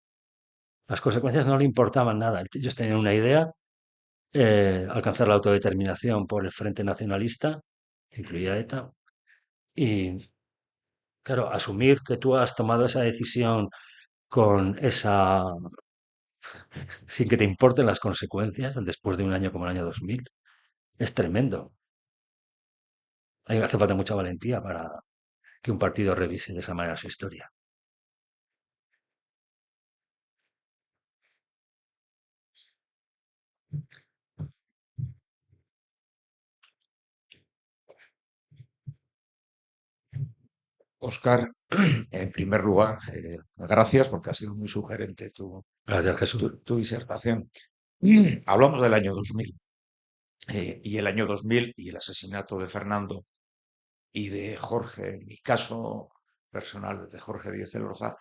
Las consecuencias no le importaban nada. Ellos tenían una idea, alcanzar la autodeterminación por el Frente Nacionalista, incluida ETA, y claro, asumir que tú has tomado esa decisión con sin que te importen las consecuencias, después de un año como el año 2000, es tremendo. Ahí hace falta mucha valentía para que un partido revise de esa manera su historia. Oscar, en primer lugar, gracias porque ha sido muy sugerente Gracias, Jesús. tu disertación. Hablamos del año 2000 y el año 2000 y el asesinato de Fernando y de Jorge, en mi caso personal, de Jorge Díez Elorza,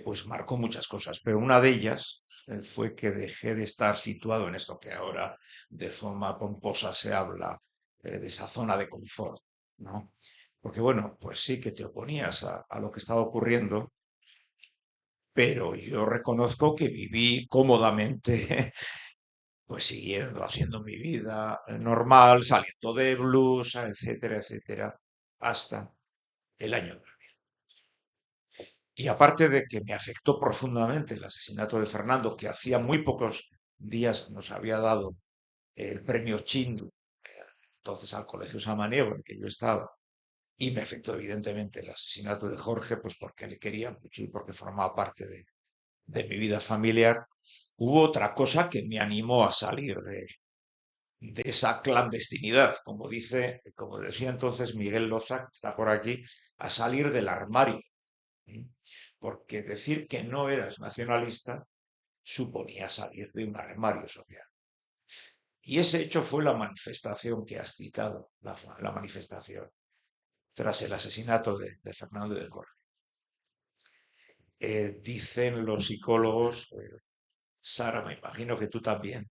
pues marcó muchas cosas, pero una de ellas fue que dejé de estar situado en esto que ahora de forma pomposa se habla, de esa zona de confort, ¿no? Porque bueno, pues sí que te oponías a lo que estaba ocurriendo, pero yo reconozco que viví cómodamente, pues siguiendo haciendo mi vida normal, saliendo de blues, etcétera, etcétera, hasta el año. Y aparte de que me afectó profundamente el asesinato de Fernando, que hacía muy pocos días nos había dado el premio Chindu, entonces al Colegio Samaniego en el que yo estaba, y me afectó evidentemente el asesinato de Jorge, pues porque le quería mucho y porque formaba parte de mi vida familiar, hubo otra cosa que me animó a salir de esa clandestinidad, como decía entonces Miguel Loza, que está por aquí, a salir del armario. ¿Eh? Porque decir que no eras nacionalista suponía salir de un armario social. Y ese hecho fue la manifestación que has citado, la manifestación tras el asesinato de Fernando de Jorge. Dicen los psicólogos, Sara, me imagino que tú también,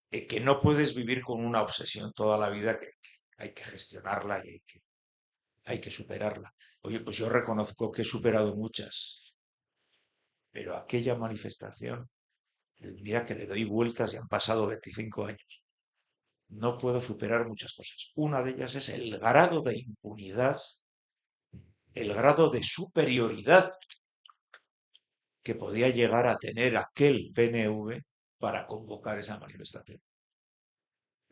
que no puedes vivir con una obsesión toda la vida, que hay que gestionarla y hay que superarla. Oye, pues yo reconozco que he superado muchas, pero aquella manifestación, mira que le doy vueltas y han pasado 25 años. No puedo superar muchas cosas. Una de ellas es el grado de impunidad, el grado de superioridad que podía llegar a tener aquel PNV para convocar esa manifestación.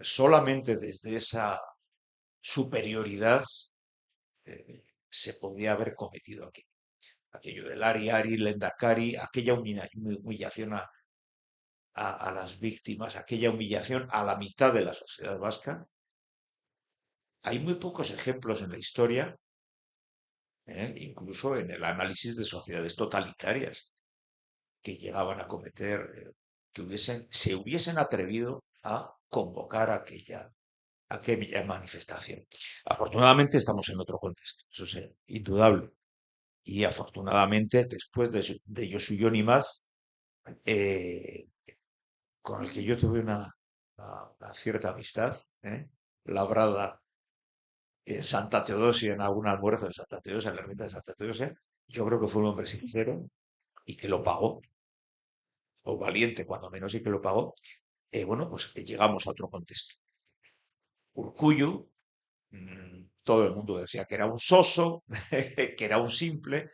Solamente desde esa superioridad se podía haber cometido aquello del Ari Ari, Lendakari, aquella humillación a las víctimas, aquella humillación a la mitad de la sociedad vasca. Hay muy pocos ejemplos en la historia, incluso en el análisis de sociedades totalitarias, que llegaban a cometer, se hubiesen atrevido a convocar aquella manifestación. Afortunadamente estamos en otro contexto, eso es indudable. Y afortunadamente, después de Josu Yonimaz, eh, con el que yo tuve una cierta amistad, labrada en Santa Teodosia, en algún almuerzo de Santa Teodosia, en la ermita de Santa Teodosia, yo creo que fue un hombre sincero y que lo pagó, o valiente cuando menos y que lo pagó. Bueno, pues llegamos a otro contexto. Urkullu, todo el mundo decía que era un soso, que era un simple.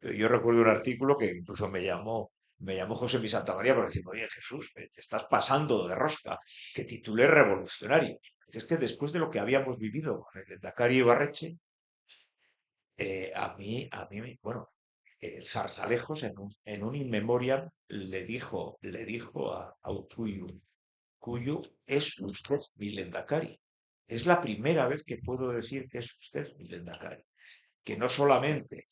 Yo recuerdo un artículo que incluso me llamó José Mi Santa María por decir, oye Jesús, te estás pasando de rosca, que titulé revolucionario. Es que después de lo que habíamos vivido con el Endacari Ibarretxe, bueno, el Zarzalejos en un in memoriam le dijo a Urkullu, Urkullu, es usted mi Lehendakari. Es la primera vez que puedo decir que es usted mi Lehendakari, que no solamente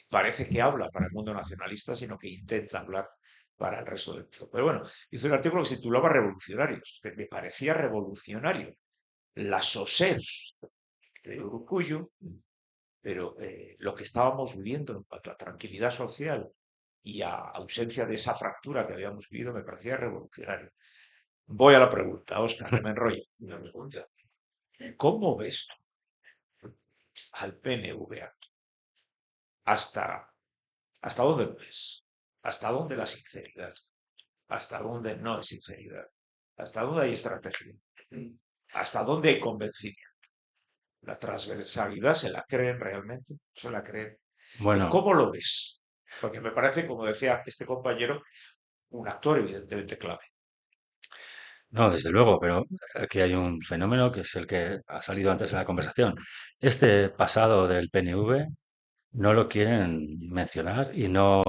parece que habla para el mundo nacionalista, sino que intenta hablar para el resto del mundo. Pero bueno, hizo un artículo que se titulaba Revolucionarios, que me parecía revolucionario. La sosez de Urkullu, pero lo que estábamos viviendo en cuanto a tranquilidad social y a ausencia de esa fractura que habíamos vivido me parecía revolucionario. Voy a la pregunta, Óscar, que me enrollo. Una pregunta. ¿Cómo ves tú al PNV? ¿Hasta, hasta dónde lo ves? ¿Hasta dónde la sinceridad? ¿Hasta dónde no hay sinceridad? ¿Hasta dónde hay estrategia? ¿Hasta dónde hay convencimiento? ¿La transversalidad se la creen realmente? ¿Se la creen? Bueno, ¿Cómo lo ves? Porque me parece, como decía este compañero, un actor evidentemente clave. no, desde luego, pero aquí hay un fenómeno que es el que ha salido antes en la conversación. Este pasado del PNV no lo quieren mencionar y no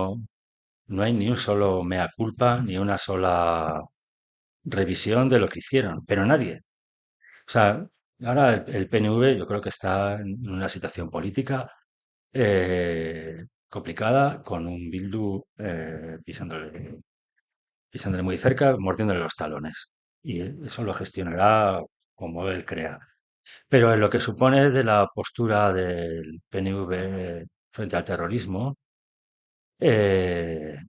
hay ni un solo mea culpa ni una sola revisión de lo que hicieron, pero nadie. O sea, ahora el PNV yo creo que está en una situación política complicada con un Bildu pisándole muy cerca, mordiéndole los talones. Y eso lo gestionará como él crea. Pero en lo que supone de la postura del PNV frente al terrorismo,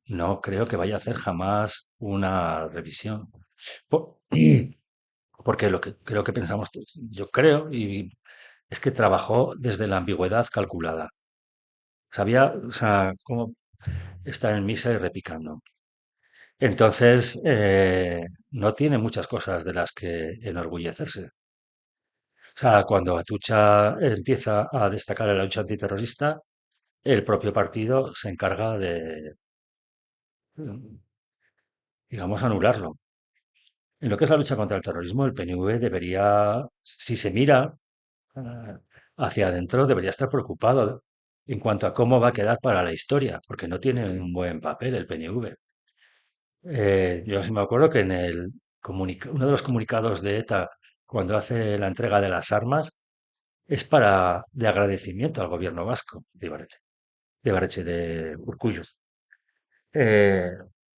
no creo que vaya a hacer jamás una revisión. Po- Porque lo que creo que pensamos, yo creo, y es que trabajó desde la ambigüedad calculada. Sabía, o sea, cómo estar en misa y repicando. Entonces, no tiene muchas cosas de las que enorgullecerse. O sea, cuando Atucha empieza a destacar en la lucha antiterrorista, el propio partido se encarga de, mm, digamos, anularlo. En lo que es la lucha contra el terrorismo, el PNV debería, si se mira eh, hacia adentro, debería estar preocupado en cuanto a cómo va a quedar para la historia, porque no tiene un buen papel el PNV. Yo sí me acuerdo que en uno de los comunicados de ETA, cuando hace la entrega de las armas, es de agradecimiento al gobierno vasco de Ibarretxe, de Urkullu. Eh,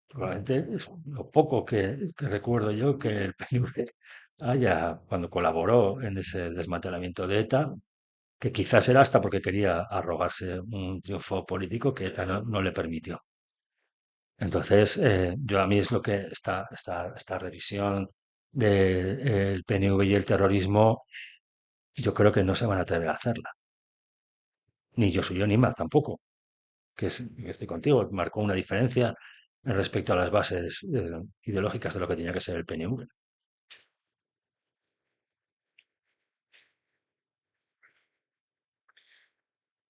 Probablemente es lo poco que recuerdo yo que el PNV haya, cuando colaboró en ese desmantelamiento de ETA, que quizás era hasta porque quería arrogarse un triunfo político que ETA no le permitió. Entonces, yo a mí es lo que esta revisión del PNV y el terrorismo, yo creo que no se van a atrever a hacerla. Ni yo soy yo ni más tampoco, que estoy contigo, marcó una diferencia respecto a las bases ideológicas de lo que tenía que ser el PNV.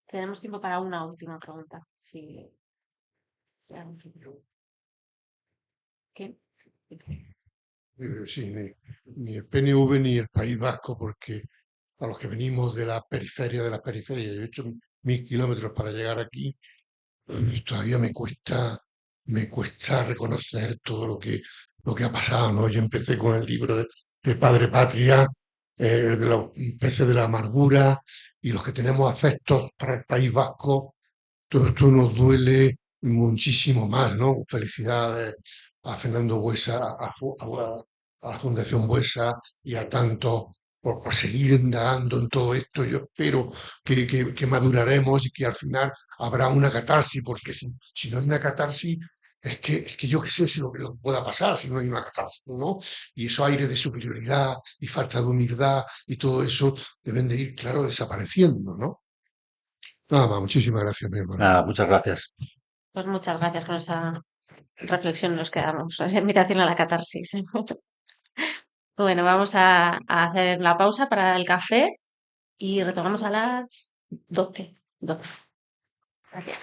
Tenemos tiempo para una última pregunta. Si alguien- ¿Qué? Sí, ni el PNV ni el País Vasco, porque a los que venimos de la periferia, yo he hecho 1000 kilómetros para llegar aquí, y todavía me cuesta reconocer todo lo que ha pasado, ¿no? Yo empecé con el libro de Padre Patria, empecé de la amargura, y los que tenemos afectos para el País Vasco, todo esto nos duele muchísimo más, ¿no? Felicidades a Fernando Buesa, a la Fundación Buesa y a tanto por seguir indagando en todo esto. Yo espero que maduraremos y que al final habrá una catarsis, porque si no hay una catarsis, es que yo qué sé si lo que pueda pasar si no hay una catástrofe, ¿no? Y eso aire de superioridad y falta de humildad y todo eso deben de ir, claro, desapareciendo, ¿no? Nada más, muchísimas gracias, mi hermano. Nada, muchas gracias. Pues muchas gracias, con esa reflexión nos quedamos, esa invitación a la catarsis. Bueno, vamos a hacer la pausa para el café y retomamos a las 12. Gracias.